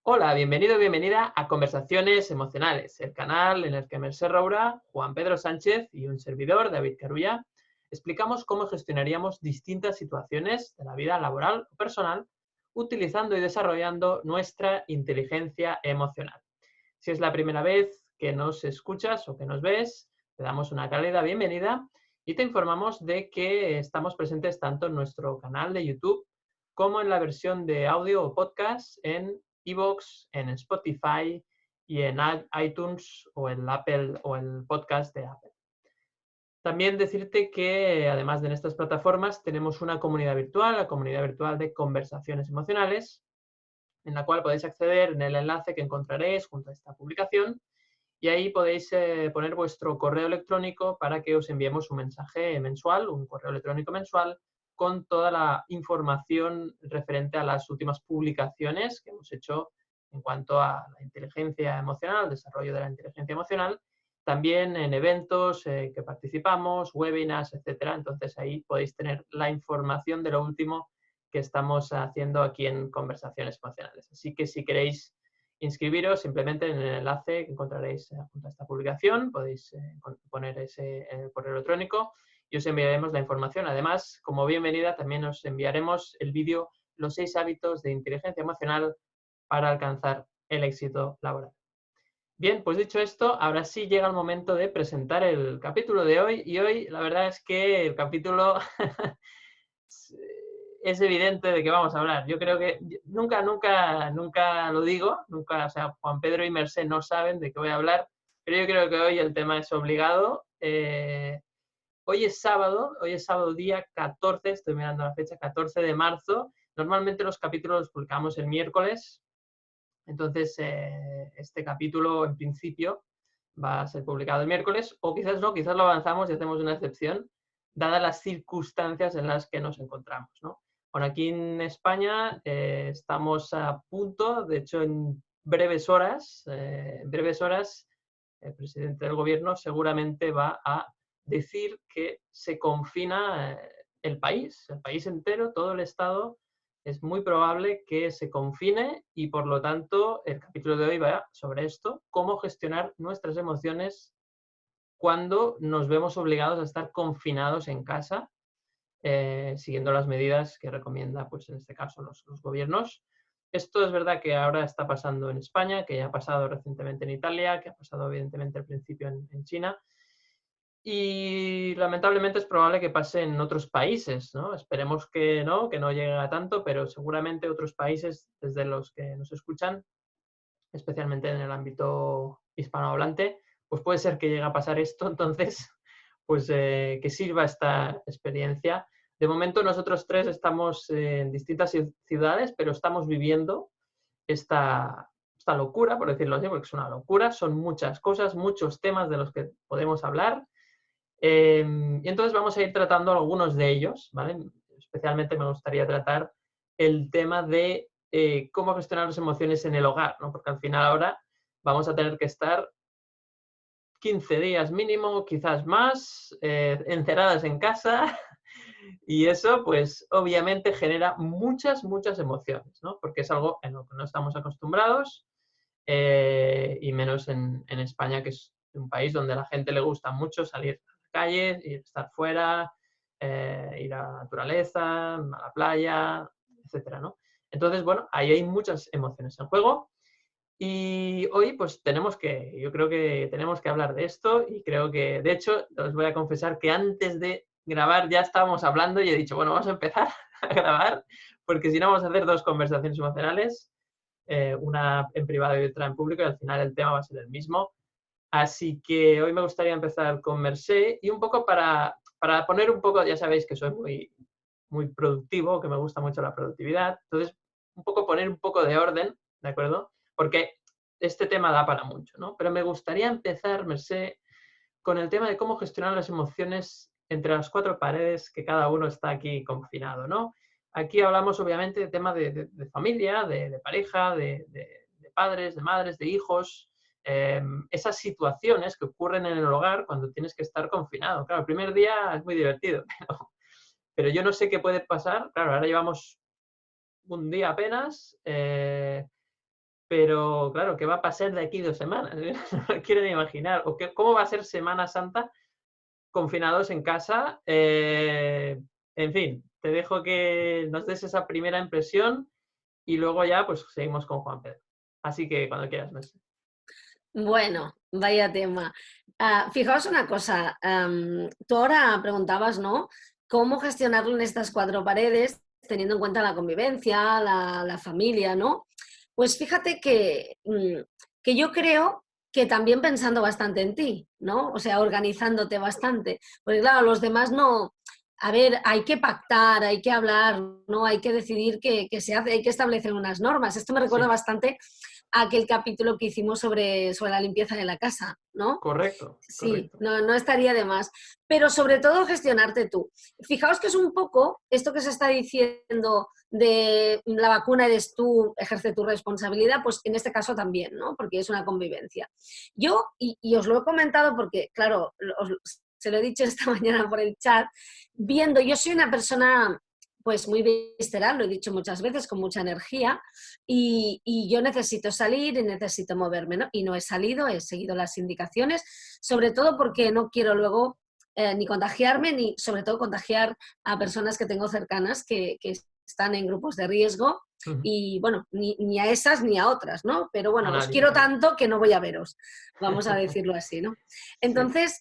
Hola, bienvenido, bienvenida a Conversaciones Emocionales, el canal en el que Mercè Roura, Juan Pedro Sánchez y un servidor, David Carulla, explicamos cómo gestionaríamos distintas situaciones de la vida laboral o personal utilizando y desarrollando nuestra inteligencia emocional. Si es la primera vez que nos escuchas o que nos ves, te damos una cálida bienvenida y te informamos de que estamos presentes tanto en nuestro canal de YouTube como en la versión de audio o podcast en iVoox, en Spotify y en iTunes o el Apple o el podcast de Apple. También decirte que además de en estas plataformas tenemos una comunidad virtual, la comunidad virtual de conversaciones emocionales, en la cual podéis acceder en el enlace que encontraréis junto a esta publicación y ahí podéis poner vuestro correo electrónico para que os enviemos un mensaje mensual, un correo electrónico mensual con toda la información referente a las últimas publicaciones que hemos hecho en cuanto a la inteligencia emocional, el desarrollo de la inteligencia emocional, también en eventos que participamos, webinars, etcétera. Entonces ahí podéis tener la información de lo último que estamos haciendo aquí en Conversaciones Emocionales. Así que si queréis inscribiros simplemente en el enlace que encontraréis junto a esta publicación, podéis poner ese correo electrónico y os enviaremos la información. Además, como bienvenida, también os enviaremos el vídeo Los 6 hábitos de inteligencia emocional para alcanzar el éxito laboral. Bien, pues dicho esto, ahora sí llega el momento de presentar el capítulo de hoy y hoy la verdad es que el capítulo es evidente de qué vamos a hablar. Yo creo que nunca lo digo, nunca, o sea, Juan Pedro y Mercè no saben de qué voy a hablar, pero yo creo que hoy el tema es obligado. Hoy es sábado día 14, estoy mirando la fecha, 14 de marzo. Normalmente los capítulos los publicamos el miércoles, entonces este capítulo en principio va a ser publicado el miércoles, o quizás no, quizás lo avanzamos y hacemos una excepción, dadas las circunstancias en las que nos encontramos, ¿no? Bueno, aquí en España estamos a punto, de hecho en breves horas, el presidente del gobierno seguramente va a decir que se confina el país entero, todo el Estado, es muy probable que se confine y por lo tanto el capítulo de hoy va sobre esto, cómo gestionar nuestras emociones cuando nos vemos obligados a estar confinados en casa, siguiendo las medidas que recomienda, pues en este caso, los gobiernos. Esto es verdad que ahora está pasando en España, que ya ha pasado recientemente en Italia, que ha pasado evidentemente al principio en China. Y lamentablemente es probable que pase en otros países, ¿no? Esperemos que no llegue a tanto, pero seguramente otros países desde los que nos escuchan, especialmente en el ámbito hispanohablante, pues puede ser que llegue a pasar esto, entonces, pues que sirva esta experiencia. De momento nosotros tres estamos en distintas ciudades, pero estamos viviendo esta locura, por decirlo así, porque es una locura, son muchas cosas, muchos temas de los que podemos hablar. Y entonces vamos a ir tratando algunos de ellos, ¿vale? Especialmente me gustaría tratar el tema de cómo gestionar las emociones en el hogar, ¿no? Porque al final ahora vamos a tener que estar 15 días mínimo, quizás más, encerradas en casa y eso pues obviamente genera muchas emociones, ¿no? Porque es algo en lo que no estamos acostumbrados y menos en España, que es un país donde a la gente le gusta mucho salir a la calle, estar fuera, ir a la naturaleza, a la playa, etcétera, ¿no? Entonces, bueno, ahí hay muchas emociones en juego y hoy pues yo creo que tenemos que hablar de esto y creo que, de hecho, os voy a confesar que antes de grabar ya estábamos hablando y he dicho, bueno, vamos a empezar a grabar porque si no vamos a hacer dos conversaciones emocionales, una en privado y otra en público, y al final el tema va a ser el mismo. Así que hoy me gustaría empezar con Mercè y un poco para poner un poco, ya sabéis que soy muy productivo, que me gusta mucho la productividad, entonces un poco poner un poco de orden, ¿de acuerdo? Porque este tema da para mucho, ¿no? Pero me gustaría empezar, Mercè, con el tema de cómo gestionar las emociones entre las cuatro paredes que cada uno está aquí confinado, ¿no? Aquí hablamos obviamente de tema de familia, de pareja, de padres, de madres, de hijos, esas situaciones que ocurren en el hogar cuando tienes que estar confinado. Claro, el primer día es muy divertido, pero yo no sé qué puede pasar. Claro, ahora llevamos un día apenas, pero claro, ¿qué va a pasar de aquí 2 semanas? No me quiero ni imaginar. O cómo va a ser Semana Santa confinados en casa. En fin, te dejo que nos des esa primera impresión y luego ya pues seguimos con Juan Pedro. Así que cuando quieras, Merce. Bueno, vaya tema. Fijaos una cosa, tú ahora preguntabas, ¿no? ¿Cómo gestionarlo en estas cuatro paredes, teniendo en cuenta la convivencia, la familia, ¿no? Pues fíjate que yo creo que también pensando bastante en ti, ¿no? O sea, organizándote bastante. Porque claro, los demás no... A ver, hay que pactar, hay que hablar, ¿no? Hay que decidir qué se hace, hay que establecer unas normas. Esto me recuerda Sí, bastante a aquel capítulo que hicimos sobre la limpieza de la casa, ¿no? correcto, Sí, correcto. no estaría de más. Pero sobre todo gestionarte tú. Fijaos que es un poco esto que se está diciendo de la vacuna eres tú, ejerce tu responsabilidad, pues en este caso también, ¿no? Porque es una convivencia. Yo, y os lo he comentado porque, claro, se lo he dicho esta mañana por el chat, yo soy una persona pues muy visceral, lo he dicho muchas veces, con mucha energía, y yo necesito salir y necesito moverme, ¿no? Y no he salido, he seguido las indicaciones, sobre todo porque no quiero luego ni contagiarme, ni sobre todo contagiar a personas que tengo cercanas que están en grupos de riesgo Ujú. y bueno, ni a esas ni a otras, ¿no? Pero A bueno, os nadie, quiero claro. tanto que no voy a veros, vamos a decirlo así, ¿no? Sí, Entonces,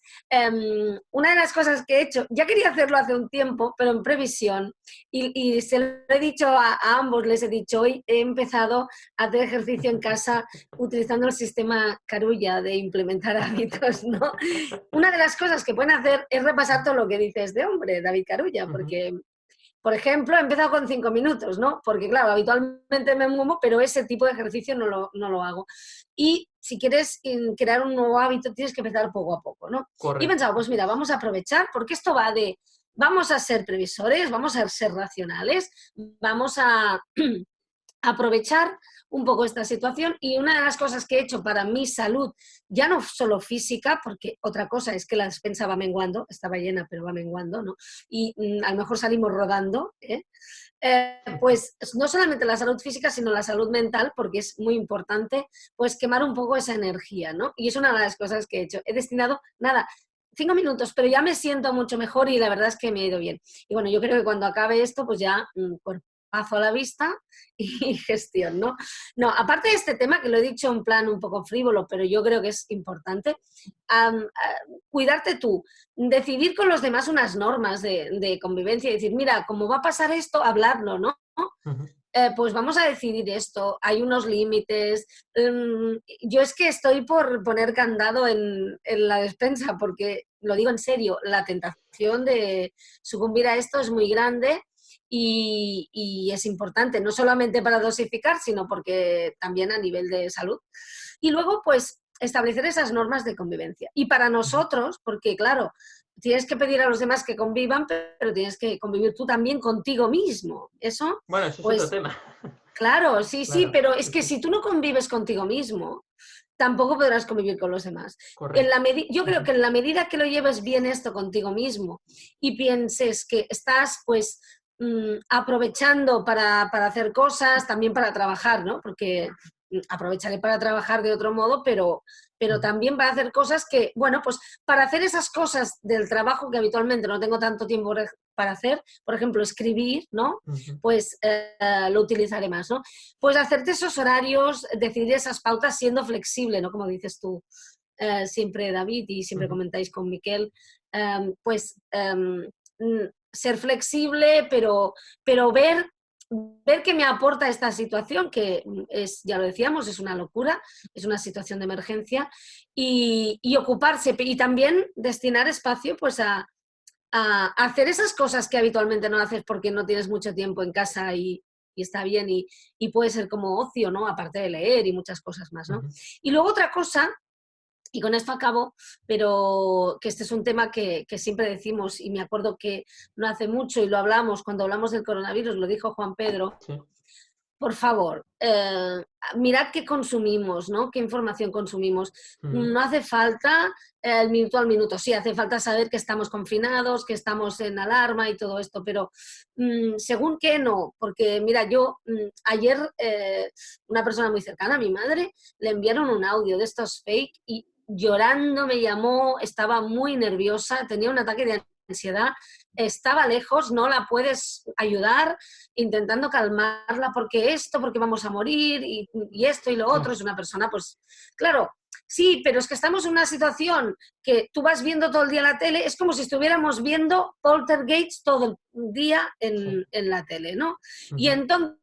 una de las cosas que he hecho, ya quería hacerlo hace un tiempo, pero en previsión, y se lo he dicho a ambos, les he dicho, hoy he empezado a hacer ejercicio en casa utilizando el sistema Carulla de implementar hábitos, ¿no? Una de las cosas que pueden hacer es repasar todo lo que dice este hombre, David Carulla, ujú, porque, por ejemplo, he empezado con 5 minutos, ¿no? Porque, claro, habitualmente me muevo, pero ese tipo de ejercicio no lo hago. Y si quieres crear un nuevo hábito, tienes que empezar poco a poco, ¿no? Y he correcto, pensado, pues eso mira, es. vamos a aprovechar, porque esto va de, vamos a ser previsores, vamos a ser racionales, vamos a aprovechar un poco esta situación y una de las cosas que he hecho para mi salud, ya no solo física, porque otra cosa es que la despensa va menguando, estaba llena pero va menguando, ¿no? Y a lo mejor salimos rodando, ¿eh? Pues no solamente la salud física, sino la salud mental, porque es muy importante, pues quemar un poco esa energía, ¿no? Y es una de las cosas que he hecho. He destinado, nada, 5 minutos, pero ya me siento mucho mejor y la verdad es que me ha ido bien. Y bueno, yo creo que cuando acabe esto, pues ya cuerpazo a la vista y gestión, ¿no? No, aparte de este tema, que lo he dicho en plan un poco frívolo, pero yo creo que es importante, cuidarte tú, decidir con los demás unas normas de convivencia y decir, mira, como va a pasar esto, hablarlo, ¿no? Ujú. Pues vamos a decidir esto, hay unos límites. Yo es que estoy por poner candado en la despensa, porque lo digo en serio, la tentación de sucumbir a esto es muy grande y es importante, no solamente para dosificar, sino porque también a nivel de salud. Y luego, pues, establecer esas normas de convivencia. Y para Ujú. nosotros, porque claro, tienes que pedir a los demás que convivan, pero tienes que convivir tú también contigo mismo. Eso, Bueno, eso es otro pues, tema. claro, sí, sí, Claro, pero es sí, que sí, si tú no convives contigo mismo, tampoco podrás convivir con los demás. correcto. Yo creo Ujú. que en la medida que lo lleves bien esto contigo mismo y pienses que estás, pues, aprovechando para hacer cosas, también para trabajar, ¿no? Porque aprovecharé para trabajar de otro modo, pero Ujú. también para hacer cosas que, bueno, pues para hacer esas cosas del trabajo que habitualmente no tengo tanto tiempo para hacer, por ejemplo, escribir, ¿no? Ujú. Pues lo utilizaré más, ¿no? Pues hacerte esos horarios, decidir esas pautas siendo flexible, ¿no? Como dices tú siempre, David, y siempre Ujú. comentáis con Miquel, pues ser flexible, pero ver qué me aporta esta situación, que es, ya lo decíamos, es una locura, es una situación de emergencia, y ocuparse, y también destinar espacio pues a hacer esas cosas que habitualmente no haces porque no tienes mucho tiempo en casa y está bien y puede ser como ocio, ¿no? Aparte de leer y muchas cosas más, ¿no? Ujú. Y luego otra cosa, y con esto acabo, pero que este es un tema que siempre decimos y me acuerdo que no hace mucho y lo hablamos cuando hablamos del coronavirus, lo dijo Juan Pedro, Sí. por favor, mirad qué consumimos, ¿no? Qué información consumimos. No hace falta el minuto al minuto. Sí, hace falta saber que estamos confinados, que estamos en alarma y todo esto, pero según qué no. Porque, mira, yo ayer una persona muy cercana, mi madre, le enviaron un audio de estos fake y llorando me llamó, estaba muy nerviosa, tenía un ataque de ansiedad, estaba lejos, no la puedes ayudar, intentando calmarla, porque vamos a morir, y esto y lo otro, es una persona, pues, claro, sí, pero es que estamos en una situación que tú vas viendo todo el día la tele, es como si estuviéramos viendo Poltergeist todo el día en la tele, ¿no? Y entonces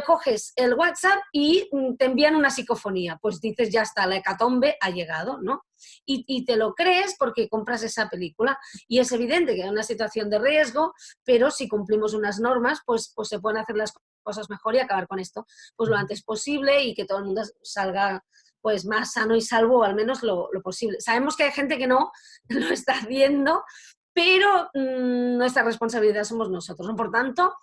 coges el WhatsApp y te envían una psicofonía, pues dices, ya está, la hecatombe ha llegado, ¿no? Y te lo crees porque compras esa película. Y es evidente que hay una situación de riesgo, pero si cumplimos unas normas, pues se pueden hacer las cosas mejor y acabar con esto pues lo antes posible y que todo el mundo salga pues más sano y salvo, o al menos lo posible. Sabemos que hay gente que no lo está haciendo, pero nuestra responsabilidad somos nosotros, ¿no? Por tanto,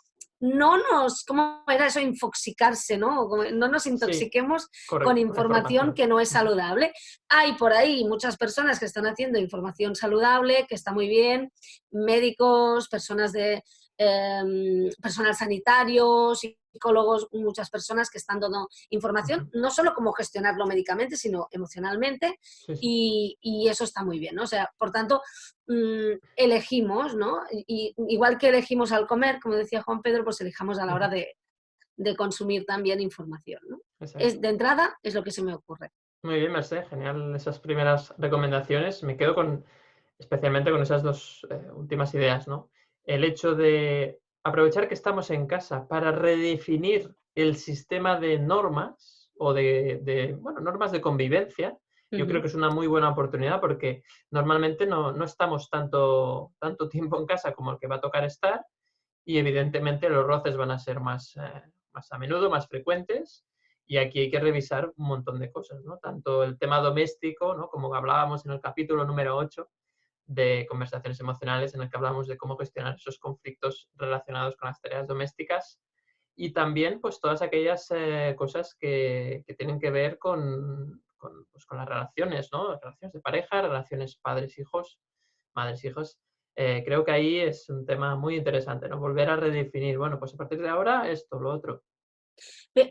no nos, ¿cómo era eso? Infoxicarse, ¿no? No nos intoxiquemos con correcto, información que no es saludable. Hay por ahí muchas personas que están haciendo información saludable, que está muy bien, médicos, personas de personal sanitario, psicólogos, muchas personas que están dando información, no solo cómo gestionarlo médicamente, sino emocionalmente, y eso está muy bien, ¿no? O sea, por tanto, elegimos, ¿no? Y, igual que elegimos al comer, como decía Juan Pedro, pues elijamos a la hora de consumir también información, ¿no? De entrada es lo que se me ocurre. Muy bien, Mercé, genial esas primeras recomendaciones. Me quedo especialmente con esas dos últimas ideas, ¿no? El hecho de aprovechar que estamos en casa para redefinir el sistema de normas o bueno, normas de convivencia. Yo creo que es una muy buena oportunidad porque normalmente no estamos tanto tiempo en casa como el que va a tocar estar y evidentemente los roces van a ser más a menudo, más frecuentes. Y aquí hay que revisar un montón de cosas, ¿no? Tanto el tema doméstico, ¿no? Como hablábamos en el capítulo número 8 de conversaciones emocionales, en el que hablamos de cómo gestionar esos conflictos relacionados con las tareas domésticas. Y también, pues, todas aquellas cosas que tienen que ver pues, con las relaciones, ¿no? Relaciones de pareja, relaciones padres-hijos, madres-hijos. Creo que ahí es un tema muy interesante, ¿no? Volver a redefinir, bueno, pues a partir de ahora esto, lo otro.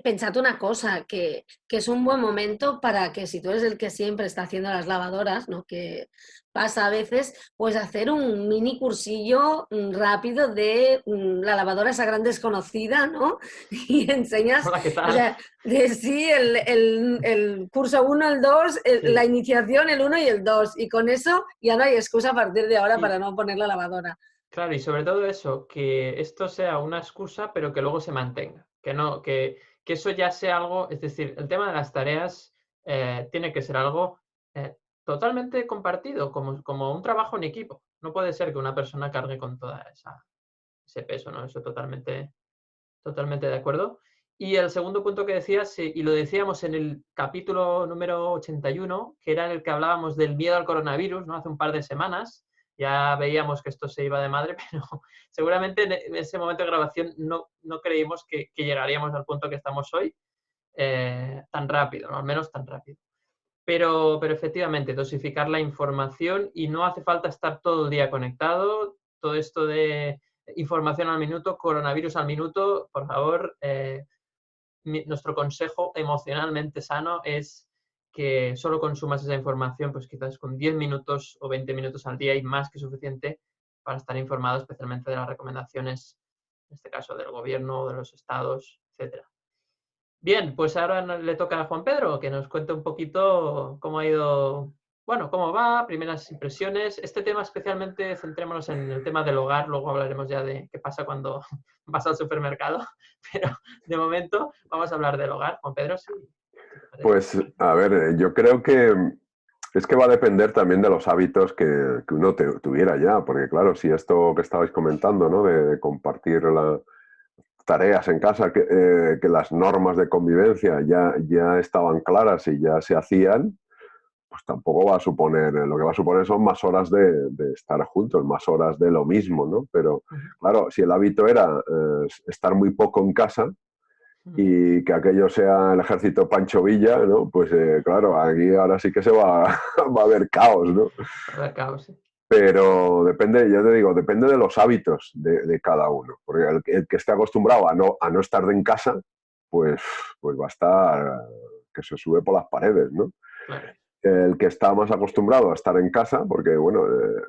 Pensad una cosa, que es un buen momento para que si tú eres el que siempre está haciendo las lavadoras, ¿no? Que pasa a veces, pues hacer un mini cursillo rápido de la lavadora esa gran desconocida, ¿no? Y enseñas, Hola, ¿qué tal? o sea, sí, el curso 1, el 2, la iniciación, el 1 y el 2. Y con eso ya no hay excusa a partir de ahora para no poner la lavadora. Claro, y sobre todo eso, que esto sea una excusa, pero que luego se mantenga. Que eso ya sea algo, es decir, el tema de las tareas tiene que ser algo totalmente compartido, como un trabajo en equipo. No puede ser que una persona cargue con toda ese peso, ¿no? Eso totalmente de acuerdo. Y el segundo punto que decías, y lo decíamos en el capítulo número 81, que era en el que hablábamos del miedo al coronavirus, ¿no? Hace un par de semanas, ya veíamos que esto se iba de madre, pero seguramente en ese momento de grabación no creímos que llegaríamos al punto que estamos hoy tan rápido, ¿no? Al menos tan rápido. Pero efectivamente, dosificar la información y no hace falta estar todo el día conectado. Todo esto de información al minuto, coronavirus al minuto, por favor, nuestro consejo emocionalmente sano es que solo consumas esa información, pues quizás con 10 minutos o 20 minutos al día y más que suficiente para estar informado, especialmente de las recomendaciones, en este caso del gobierno, de los estados, etcétera. Bien, pues ahora le toca a Juan Pedro que nos cuente un poquito cómo ha ido, bueno, cómo va, primeras impresiones. Este tema especialmente centrémonos en el tema del hogar, luego hablaremos ya de qué pasa cuando vas al supermercado, pero de momento vamos a hablar del hogar. Juan Pedro, sí. Pues, a ver, yo creo que es que va a depender también de los hábitos que uno tuviera ya, porque claro, si esto que estabais comentando, ¿no? De compartir las tareas en casa, que las normas de convivencia ya estaban claras y ya se hacían, pues tampoco va a suponer, lo que va a suponer son más horas de estar juntos, más horas de lo mismo, ¿no? Pero claro, si el hábito era estar muy poco en casa, y que aquello sea el ejército Pancho Villa, ¿no? Pues claro, aquí ahora sí que se va, va a haber caos, ¿no? A ver, caos, sí. Pero depende, ya te digo, depende de los hábitos de cada uno. Porque el que esté acostumbrado a no estar en casa, pues, pues va a estar que se sube por las paredes, ¿no? Claro. El que está más acostumbrado a estar en casa, porque bueno,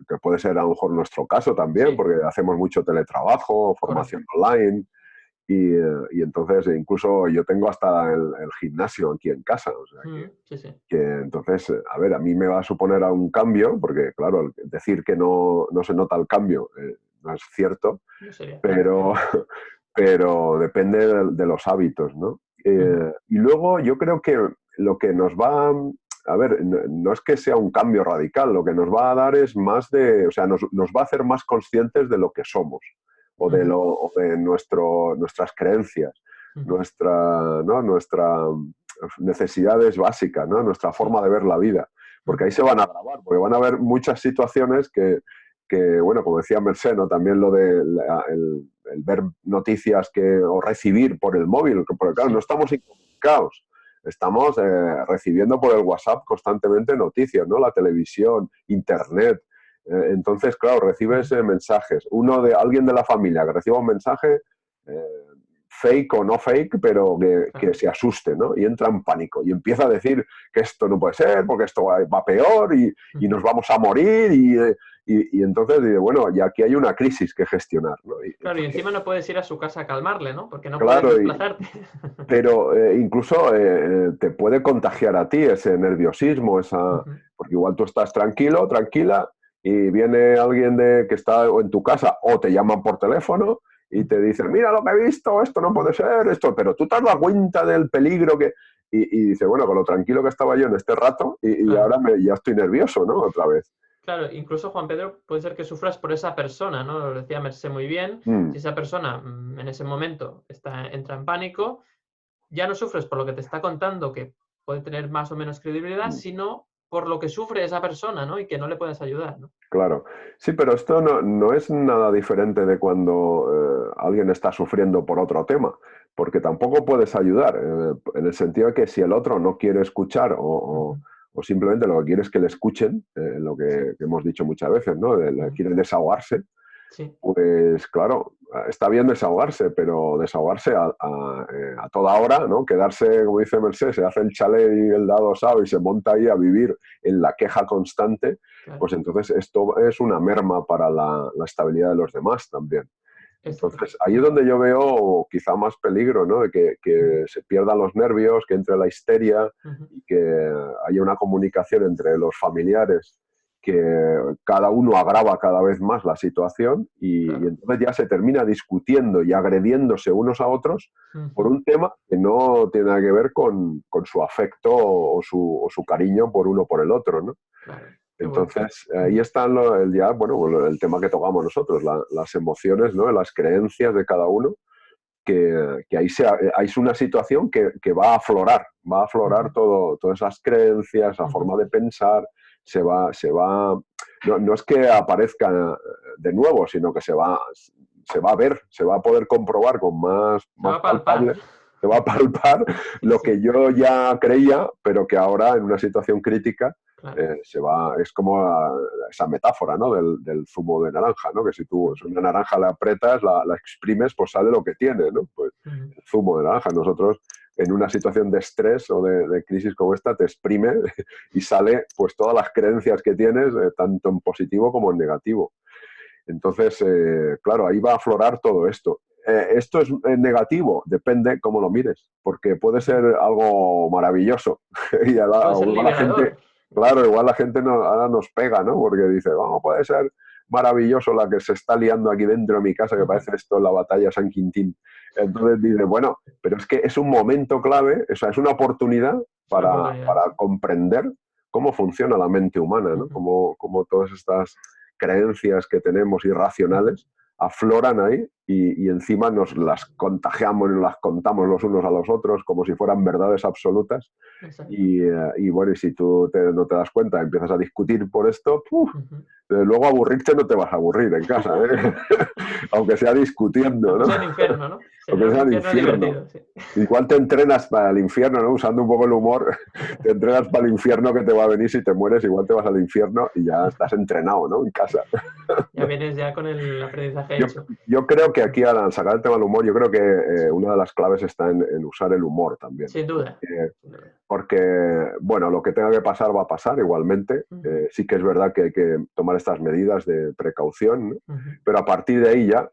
que puede ser a lo mejor nuestro caso también, Sí, porque hacemos mucho teletrabajo, correcto. formación online, y entonces incluso yo tengo hasta el gimnasio aquí en casa, o sea Sí, sí. que entonces, a ver, a mí me va a suponer un cambio, porque claro, decir que no se nota el cambio no es cierto, No sería, claro. pero, pero depende de los hábitos, ¿no? Y luego yo creo que lo que nos va, a ver, no es que sea un cambio radical, lo que nos va a dar es más de, o sea, nos va a hacer más conscientes de lo que somos o de nuestras creencias, nuestra necesidades básicas, ¿no? Nuestra Sí. forma de ver la vida, porque ahí se van a grabar, porque van a haber muchas situaciones que bueno, como decía Mercé, ¿no? También lo de el ver noticias o recibir por el móvil, porque claro, no Sí. estamos incomunicados, estamos recibiendo por el WhatsApp constantemente noticias, ¿no? La televisión, internet. Entonces, claro, recibes mensajes. Alguien de la familia que reciba un mensaje, eh, fake o no fake, pero que Claro. se asuste, ¿no? Y entra en pánico y empieza a decir que esto no puede ser, porque esto va peor y nos vamos a morir y entonces dice, bueno, y aquí hay una crisis que gestionar, ¿no? Claro, y encima no puedes ir a su casa a calmarle, ¿no? Porque no puedes Claro, desplazarte. pero incluso te puede contagiar a ti ese nerviosismo, porque igual tú estás tranquilo, tranquila, y viene alguien que está en tu casa o te llaman por teléfono y te dicen, mira lo que he visto, esto no puede ser, esto, pero tú te has dado cuenta del peligro que... Y dice, bueno, con lo tranquilo que estaba yo en este rato y Claro. ahora ya estoy nervioso, ¿no? Otra vez. Claro, incluso Juan Pedro puede ser que sufras por esa persona, ¿no? Lo decía Mercé muy bien. Mm, Si esa persona en ese momento entra en pánico, ya no sufres por lo que te está contando, que puede tener más o menos credibilidad, mm. sino por lo que sufre esa persona, ¿no? Y que no le puedes ayudar, ¿no? Claro, sí, pero esto no es nada diferente de cuando alguien está sufriendo por otro tema, porque tampoco puedes ayudar, en el sentido de que si el otro no quiere escuchar o simplemente lo que quiere es que le escuchen, lo Sí, que hemos dicho muchas veces, ¿no? Quiere desahogarse, sí, pues claro, está bien desahogarse, pero desahogarse a toda hora, ¿no? Quedarse, como dice Mercedes, se hace el chalet y el dado sabe y se monta ahí a vivir en la queja constante, claro. pues entonces esto es una merma para la estabilidad de los demás también. Esto, Entonces, ahí es donde yo veo quizá más peligro, ¿no? De que se pierdan los nervios, que entre la histeria y que haya una comunicación entre los familiares que cada uno agrava cada vez más la situación y claro. entonces ya se termina discutiendo y agrediéndose unos a otros por un tema que no tiene nada que ver con su afecto o su cariño por uno por el otro, ¿no? Claro, qué bueno. Entonces, ahí está el tema que tocamos nosotros, las emociones, ¿no? Las creencias de cada uno, que ahí es una situación que va a aflorar todas esas creencias, esa forma de pensar, no es que aparezca de nuevo, sino que se va a ver, se va a poder comprobar con Se va más a palpar. palpable, se va a palpar lo Sí, que yo ya creía, pero que ahora en una situación crítica claro. es como esa metáfora, ¿no? Del zumo de naranja, ¿no? Que si tú una naranja la apretas, la exprimes, pues sale lo que tiene, ¿no? Pues el zumo de naranja. Nosotros en una situación de estrés o de crisis como esta te exprime y sale pues todas las creencias que tienes, tanto en positivo como en negativo. Entonces, claro, ahí va a aflorar todo esto. ¿Esto es negativo? Depende cómo lo mires, porque puede ser algo maravilloso. Y Puede ser igual la gente, liberador. claro, igual la gente ahora nos pega, ¿no? Porque dice, vamos, puede ser maravilloso la que se está liando aquí dentro de mi casa, que parece esto la batalla San Quintín. Entonces dice, bueno, pero es que es un momento clave, o sea, es una oportunidad Es una oportunidad, para sí. comprender cómo funciona la mente humana, ¿no? Cómo todas estas creencias que tenemos irracionales afloran ahí y encima nos las contagiamos y nos las contamos los unos a los otros como si fueran verdades absolutas. Exacto. Y bueno, y si tú no te das cuenta, empiezas a discutir por esto, Ujú. luego aburrirte no te vas a aburrir en casa, ¿eh? Aunque sea discutiendo, Aunque ¿no? sea un infierno, ¿no? Aunque Será un sea el infierno infierno. divertido, sí. Igual te entrenas para el infierno, ¿no? Usando un poco el humor, te entrenas para el infierno que te va a venir si te mueres, igual te vas al infierno y ya estás entrenado, ¿no? En casa. Ya vienes ya con el aprendizaje Yo, hecho. yo creo que aquí al sacar el tema del humor, yo creo que una de las claves está en usar el humor también. Sin duda. Sin duda. Porque, bueno, lo que tenga que pasar va a pasar igualmente. Ujú. Sí que es verdad que hay que tomar estas medidas de precaución, ¿no? Ujú. Pero a partir de ahí ya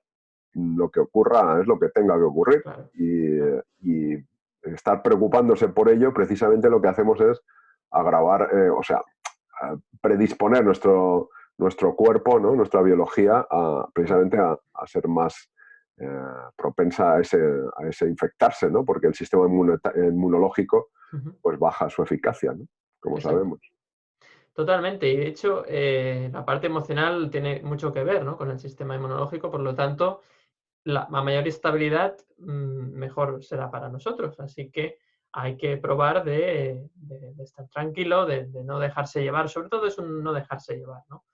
lo que ocurra es lo que tenga que ocurrir. Claro. Y estar preocupándose por ello, precisamente lo que hacemos es agravar, o sea, predisponer nuestro cuerpo, ¿no? Nuestra biología, precisamente a ser más propensa a ese infectarse, ¿no? Porque el sistema inmunológico Ujú. pues baja su eficacia, ¿no? Como Exacto. sabemos. Totalmente. Y de hecho, la parte emocional tiene mucho que ver, ¿no? Con el sistema inmunológico. Por lo tanto, a mayor estabilidad, mejor será para nosotros. Así que hay que probar de estar tranquilo, de no dejarse llevar. Sobre todo es un no dejarse llevar, ¿no?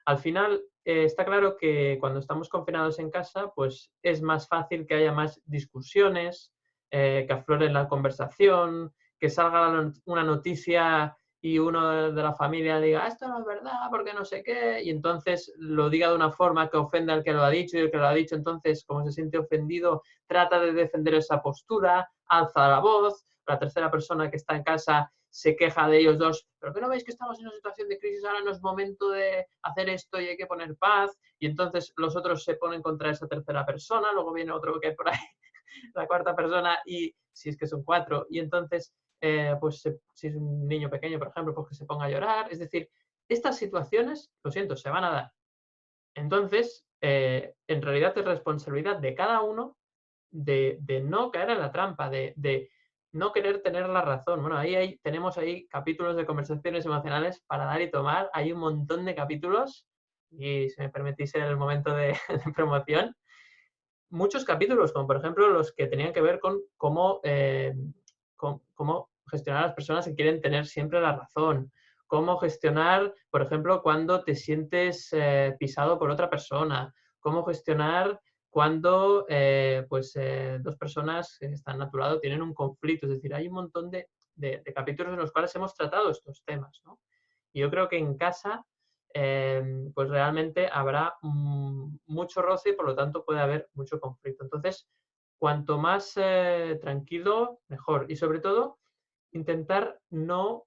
Al final, está claro que cuando estamos confinados en casa, pues es más fácil que haya más discusiones, que aflore la conversación, que salga una noticia y uno de la familia diga, esto no es verdad, porque no sé qué, y entonces lo diga de una forma que ofenda al que lo ha dicho, y el que lo ha dicho entonces, como se siente ofendido, trata de defender esa postura, alza la voz, la tercera persona que está en casa se queja de ellos dos, pero que no veis que estamos en una situación de crisis, ahora no es momento de hacer esto y hay que poner paz, y entonces los otros se ponen contra esa tercera persona, luego viene otro que hay por ahí, la cuarta persona, y si es que son cuatro, y entonces, pues si es un niño pequeño, por ejemplo, pues que se ponga a llorar, es decir, estas situaciones, lo siento, se van a dar. Entonces, en realidad es responsabilidad de cada uno de no caer en la trampa, de no querer tener la razón. Bueno, tenemos ahí capítulos de conversaciones emocionales para dar y tomar. Hay un montón de capítulos, y si me permitís en el momento de, de promoción, muchos capítulos, como por ejemplo los que tenían que ver con cómo gestionar a las personas que quieren tener siempre la razón, cómo gestionar, por ejemplo, cuando te sientes pisado por otra persona, cómo gestionar cuando dos personas que están a tu lado tienen un conflicto. Es decir, hay un montón de capítulos en los cuales hemos tratado estos temas, ¿no? Y yo creo que en casa pues realmente habrá mucho roce y por lo tanto puede haber mucho conflicto. Entonces, cuanto más tranquilo, mejor. Y sobre todo, intentar no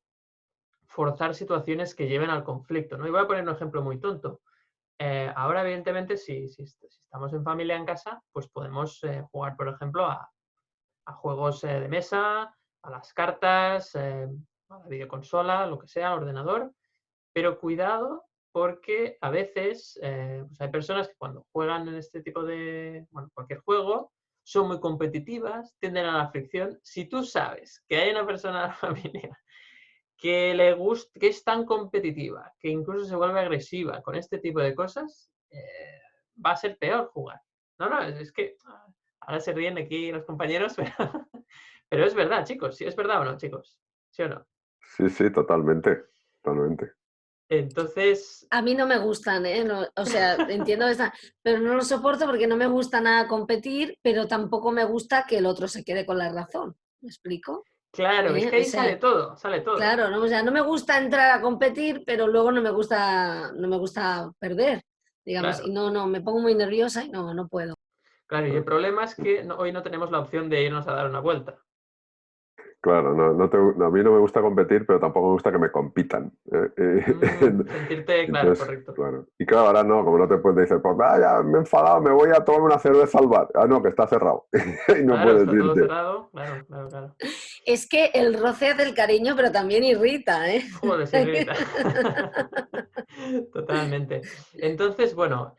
forzar situaciones que lleven al conflicto, ¿no? Y voy a poner un ejemplo muy tonto. Ahora, evidentemente, si estamos en familia en casa, pues podemos jugar, por ejemplo, a juegos de mesa, a las cartas, a la videoconsola, lo que sea, al ordenador, pero cuidado porque a veces pues hay personas que cuando juegan en este tipo de, bueno, cualquier juego, son muy competitivas, tienden a la fricción. Si tú sabes que hay una persona en la familia que le gusta, que es tan competitiva, que incluso se vuelve agresiva con este tipo de cosas, va a ser peor jugar. No, no, es que ahora se ríen aquí los compañeros, pero es verdad, chicos. ¿Sí es verdad o no, chicos? ¿Sí o no? Sí, sí, totalmente. Totalmente. Entonces, A mí no me gustan, ¿eh? O sea, entiendo esa, pero no lo soporto porque no me gusta nada competir, pero tampoco me gusta que el otro se quede con la razón. ¿Me explico? claro, es que O ahí sea, sale todo, sale todo. claro, ¿no? O sea, no me gusta entrar a competir, pero luego no me gusta perder, digamos, y Claro, no, me pongo muy nerviosa y no puedo. claro. Y el problema es que hoy no tenemos la opción de irnos a dar una vuelta. Claro, a mí no me gusta competir, pero tampoco me gusta que me compitan. Sentirte, claro, Entonces, correcto. claro. Y claro, ahora no, como no te puedes decir, pues vaya, me he enfadado, me voy a tomar una cerveza al bar. Ah, no, que está cerrado. Y no Claro, puedes está todo irte. cerrado. Claro, claro, claro. Es que el roce hace el cariño, pero también irrita, ¿eh? Joder, se irrita. Totalmente. Entonces, bueno,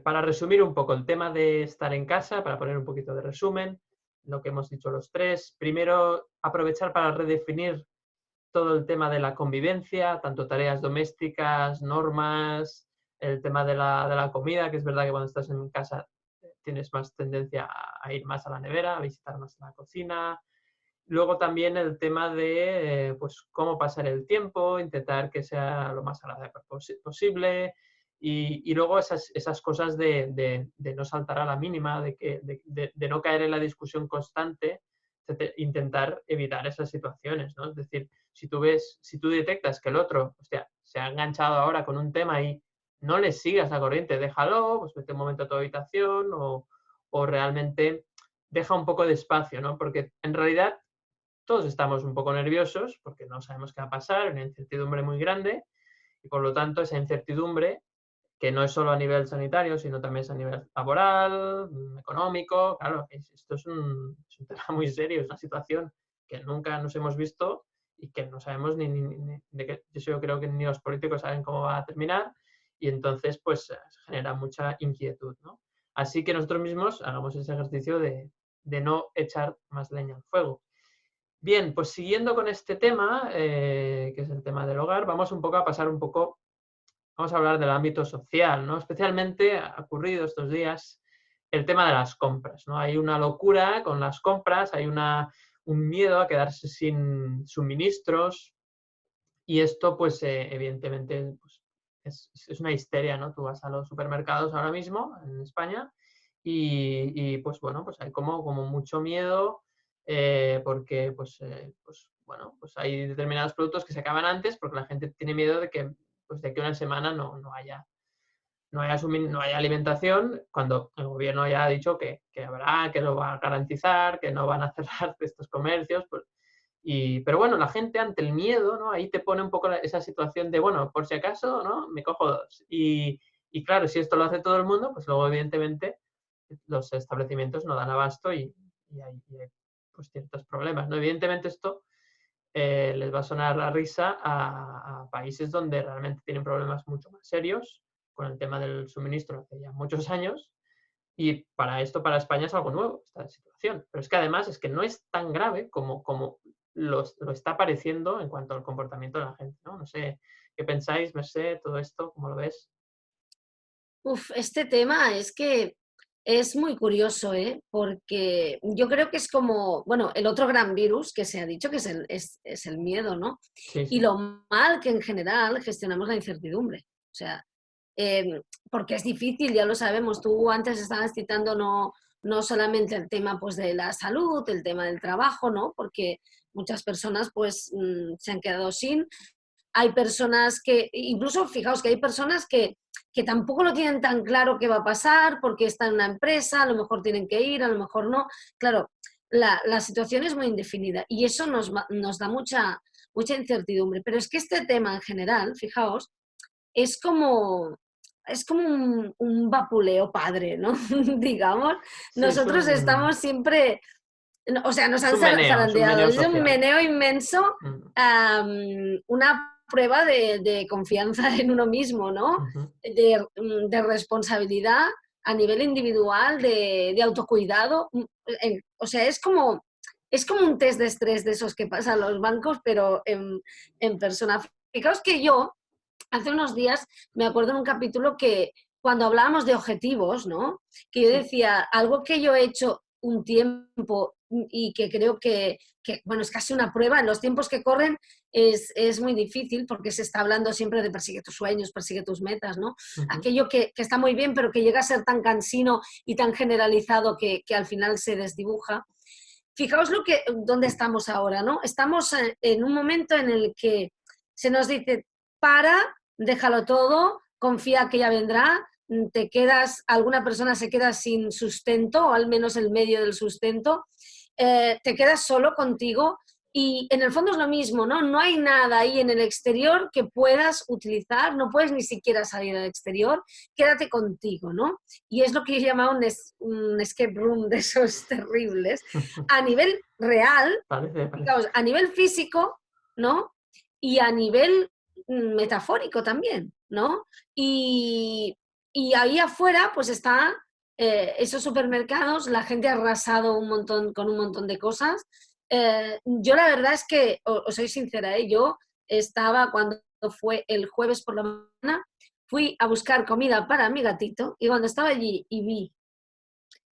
para resumir un poco el tema de estar en casa, para poner un poquito de resumen, lo que hemos dicho los tres, primero aprovechar para redefinir todo el tema de la convivencia, tanto tareas domésticas, normas, el tema de la comida, que es verdad que cuando estás en casa tienes más tendencia a ir más a la nevera, a visitar más la cocina. Luego también el tema de pues, cómo pasar el tiempo, intentar que sea lo más agradable posible. Y luego esas cosas de no saltar a la mínima, de no caer en la discusión constante, intentar evitar esas situaciones, ¿no? Es decir, si tú detectas que el otro, hostia, se ha enganchado ahora con un tema y no le sigas la corriente, déjalo, pues vete un momento a tu habitación o realmente deja un poco de espacio, ¿no? Porque en realidad todos estamos un poco nerviosos porque no sabemos qué va a pasar, una incertidumbre muy grande y por lo tanto esa incertidumbre, que no es solo a nivel sanitario, sino también es a nivel laboral, económico, claro, esto es un tema muy serio, es una situación que nunca nos hemos visto y que no sabemos de que yo creo que ni los políticos saben cómo va a terminar y entonces pues genera mucha inquietud, ¿no? Así que nosotros mismos hagamos ese ejercicio de no echar más leña al fuego. Bien, pues siguiendo con este tema, que es el tema del hogar, vamos a hablar del ámbito social, ¿no? Especialmente ha ocurrido estos días el tema de las compras, ¿no? Hay una locura con las compras, hay un miedo a quedarse sin suministros y esto, pues, evidentemente, pues, es una histeria, ¿no? Tú vas a los supermercados ahora mismo en España y pues, bueno, pues hay como mucho miedo porque, bueno, pues hay determinados productos que se acaban antes porque la gente tiene miedo de que pues de aquí a una semana no haya alimentación, cuando el gobierno ya ha dicho que habrá, que lo va a garantizar, que no van a cerrar estos comercios. Pues, pero bueno, la gente ante el miedo, ¿no? Ahí te pone un poco esa situación de, bueno, por si acaso, ¿no? Me cojo dos. Y claro, si esto lo hace todo el mundo, pues luego evidentemente los establecimientos no dan abasto y hay pues, ciertos problemas, ¿no? Evidentemente esto les va a sonar la risa a países donde realmente tienen problemas mucho más serios con el tema del suministro hace ya muchos años y para España es algo nuevo esta situación. Pero es que además es que no es tan grave como lo está pareciendo en cuanto al comportamiento de la gente, ¿no? No sé qué pensáis, Mercé, todo esto, ¿cómo lo ves? Este tema es que es muy curioso, ¿eh? Porque yo creo que es como, bueno, el otro gran virus que se ha dicho que es el miedo, ¿no? Sí, Y sí. lo mal que en general gestionamos la incertidumbre. O sea, porque es difícil, ya lo sabemos. Tú antes estabas citando no solamente el tema pues, de la salud, el tema del trabajo, ¿no? Porque muchas personas pues se han quedado sin. Hay personas que, incluso fijaos que hay personas que tampoco lo tienen tan claro qué va a pasar porque están en una empresa, a lo mejor tienen que ir, a lo mejor no. Claro, la situación es muy indefinida y eso nos da mucha incertidumbre. Pero es que este tema en general, fijaos, es como, es como un vapuleo padre, ¿no? Digamos, Sí, nosotros estamos siempre, o sea, nos han es un zarandeado, meneo es un social. meneo inmenso, Mm, una prueba de confianza en uno mismo, ¿no? ujú. De responsabilidad a nivel individual, de autocuidado. O sea, es como un test de estrés de esos que pasan los bancos, pero en persona. Fijaos que yo, hace unos días, me acuerdo en un capítulo que cuando hablábamos de objetivos, ¿no? Que yo Sí. decía, algo que yo he hecho un tiempo y que creo que, bueno, es casi una prueba, en los tiempos que corren es muy difícil porque se está hablando siempre de persigue tus sueños, persigue tus metas, ¿no? Ujú. Aquello que está muy bien, pero que llega a ser tan cansino y tan generalizado que al final se desdibuja. Fijaos dónde estamos ahora, ¿no? Estamos en un momento en el que se nos dice, déjalo todo, confía que ya vendrá, te quedas, alguna persona se queda sin sustento, o al menos el medio del sustento, te quedas solo contigo y en el fondo es lo mismo, ¿no? No hay nada ahí en el exterior que puedas utilizar, no puedes ni siquiera salir al exterior, quédate contigo, ¿no? Y es lo que yo llamaba un escape room de esos terribles. A nivel real, Parece. digamos, a nivel físico, ¿no? Y a nivel metafórico también, ¿no? Y ahí afuera, pues está esos supermercados, la gente ha arrasado con un montón de cosas. Yo la verdad es que, os soy sincera, yo estaba cuando fue el jueves por la mañana, fui a buscar comida para mi gatito y cuando estaba allí y vi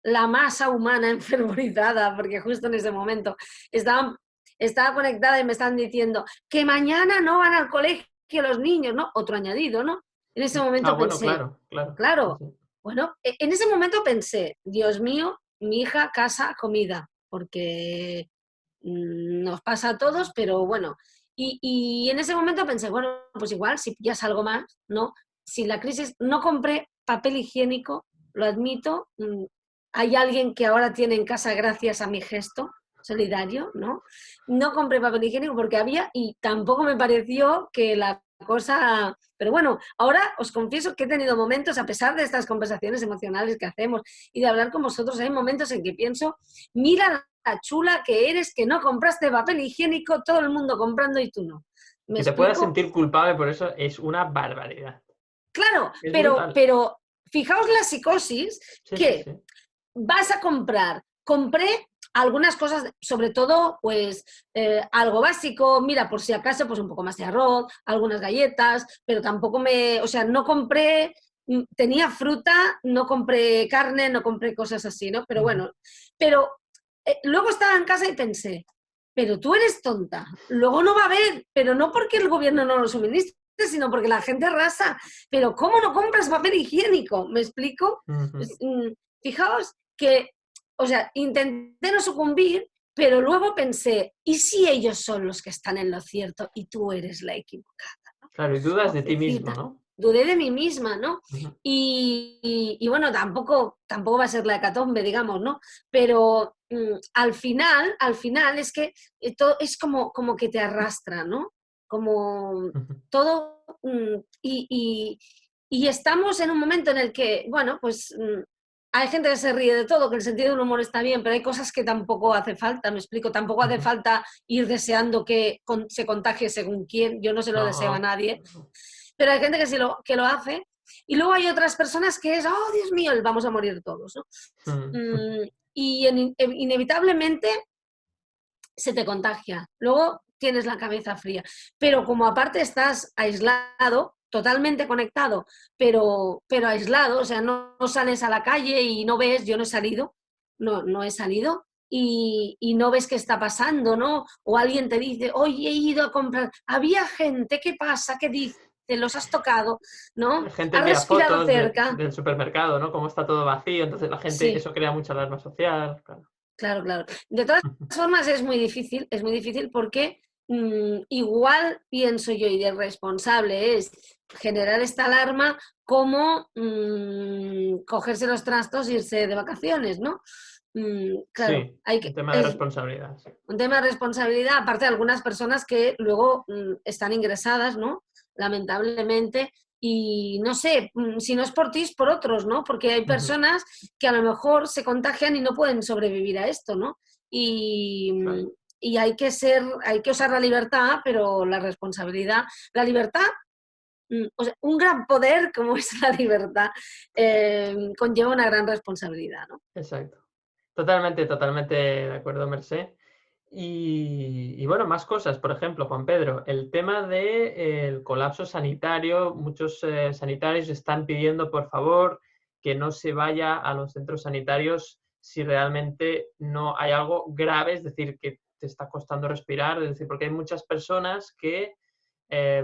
la masa humana enfervorizada, porque justo en ese momento estaba conectada y me están diciendo que mañana no van al colegio los niños, ¿no? Otro añadido, ¿no? En ese momento Bueno, pensé, claro. claro, Sí, sí. bueno, en ese momento pensé, Dios mío, mi hija, casa, comida, porque nos pasa a todos, pero bueno. Y en ese momento pensé, bueno, pues igual, si pillas algo más, ¿no? Si la crisis, no compré papel higiénico, lo admito, hay alguien que ahora tiene en casa gracias a mi gesto solidario, ¿no? No compré papel higiénico porque había y tampoco me pareció que la cosa... Pero bueno, ahora os confieso que he tenido momentos, a pesar de estas conversaciones emocionales que hacemos y de hablar con vosotros, hay momentos en que pienso, mira la chula que eres, que no compraste papel higiénico, todo el mundo comprando y tú no. ¿Me Que te puedas explico? sentir culpable por eso es una barbaridad. Claro, Es brutal. pero fijaos la psicosis Sí, sí, que sí. vas a comprar. Compré algunas cosas, sobre todo, pues algo básico, mira, por si acaso, pues un poco más de arroz, algunas galletas, pero tampoco o sea, no compré, tenía fruta, no compré carne, no compré cosas así, ¿no? Pero bueno, pero luego estaba en casa y pensé, pero tú eres tonta, luego no va a haber, pero no porque el gobierno no lo suministre, sino porque la gente arrasa. Pero ¿cómo no compras papel higiénico? ¿Me explico? Pues, fijaos que, o sea, intenté no sucumbir, pero luego pensé, ¿y si ellos son los que están en lo cierto y tú eres la equivocada? Claro, y dudas de ti mismo, Pobrecita. ¿no? Dudé de mí misma, ¿no? Ujú. Y bueno, tampoco va a ser la hecatombe, digamos, ¿no? Pero al final es que todo es como que te arrastra, ¿no? Como todo, y estamos en un momento en el que, bueno, pues hay gente que se ríe de todo, que el sentido del humor está bien, pero hay cosas que tampoco hace falta, me explico, tampoco hace falta ir deseando que se contagie según quién, yo no se lo deseo a No. nadie, pero hay gente que lo hace, y luego hay otras personas que es, oh, Dios mío, vamos a morir todos, ¿no? Y inevitablemente se te contagia. Luego tienes la cabeza fría. Pero como aparte estás aislado, totalmente conectado, pero aislado, o sea, no sales a la calle y no ves, yo no he salido, no he salido, y no ves qué está pasando, ¿no? O alguien te dice, oye, he ido a comprar, había gente, ¿qué pasa? ¿Qué dice? ¿Los has tocado? ¿No? La gente ¿Has envía respirado fotos cerca? del supermercado, ¿no? Cómo está todo vacío, entonces la gente, Sí. eso crea mucha alarma social. Claro. Claro, claro. De todas formas es muy difícil porque igual pienso yo y de responsable es generar esta alarma como cogerse los trastos e irse de vacaciones, ¿no? Claro, Sí, hay un que, tema de es responsabilidad. Sí. un tema de responsabilidad, aparte de algunas personas que luego están ingresadas, ¿no? Lamentablemente, y no sé, si no es por ti, es por otros, ¿no? Porque hay personas que a lo mejor se contagian y no pueden sobrevivir a esto, ¿no? Y, Claro. y hay que usar la libertad, pero la responsabilidad, la libertad, o sea, un gran poder como es la libertad, conlleva una gran responsabilidad, ¿no? Exacto. Totalmente de acuerdo, Mercé. Y bueno, más cosas. Por ejemplo, Juan Pedro, el tema del colapso sanitario. Muchos sanitarios están pidiendo, por favor, que no se vaya a los centros sanitarios si realmente no hay algo grave, es decir, que te está costando respirar, es decir, porque hay muchas personas que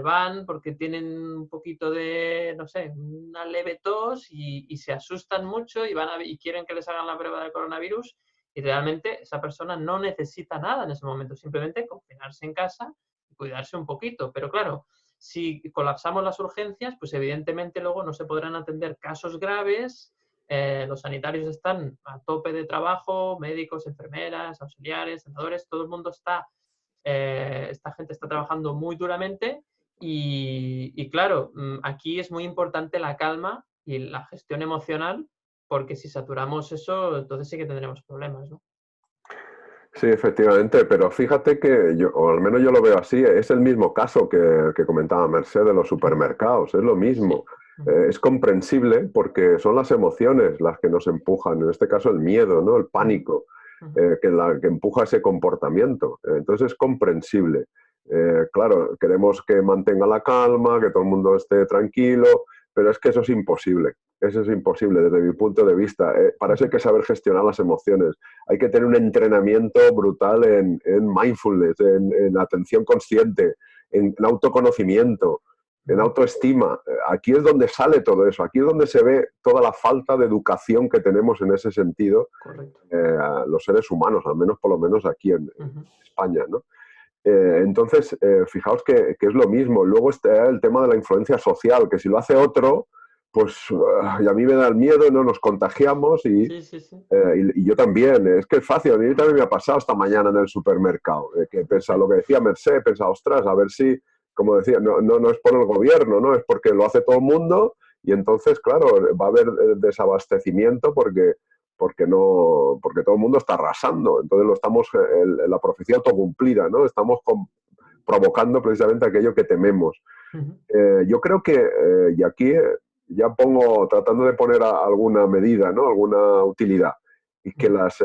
van porque tienen un poquito de, no sé, una leve tos y se asustan mucho y quieren que les hagan la prueba del coronavirus y realmente esa persona no necesita nada en ese momento, simplemente confinarse en casa y cuidarse un poquito. Pero claro, si colapsamos las urgencias, pues evidentemente luego no se podrán atender casos graves. Los sanitarios están a tope de trabajo, médicos, enfermeras, auxiliares, sanadores, todo el mundo está esta gente está trabajando muy duramente y claro, aquí es muy importante la calma y la gestión emocional, porque si saturamos eso, entonces sí que tendremos problemas, ¿no? Sí, efectivamente, pero fíjate que yo, o al menos yo lo veo así, es el mismo caso que comentaba Merced de los supermercados, es lo mismo. Sí. Ujú. Es comprensible porque son las emociones las que nos empujan, en este caso el miedo, ¿no? El Ujú. pánico, Ujú. que empuja ese comportamiento. Entonces es comprensible. Claro, queremos que mantenga la calma, que todo el mundo esté tranquilo, pero es que eso es imposible. Eso es imposible desde mi punto de vista. Para eso hay que saber gestionar las emociones. Hay que tener un entrenamiento brutal en mindfulness, en atención consciente, en autoconocimiento, en autoestima. Aquí es donde sale todo eso. Aquí es donde se ve toda la falta de educación que tenemos en ese sentido, los seres humanos, al menos por lo menos aquí en España, ¿no? Entonces, fijaos que es lo mismo. Luego está el tema de la influencia social, que si lo hace otro, pues y a mí me da el miedo, no nos contagiamos y yo también. Es que es fácil, a mí también me ha pasado esta mañana en el supermercado, que pensa lo que decía Mercè, pensa, ostras, a ver si, como decía, no es por el gobierno, ¿no? Es porque lo hace todo el mundo y entonces, claro, va a haber desabastecimiento porque todo el mundo está arrasando. Entonces lo estamos, la profecía autocumplida, ¿no? Estamos provocando precisamente aquello que tememos. Yo creo que, y aquí ya pongo, tratando de poner alguna medida, ¿no? Alguna utilidad, y que los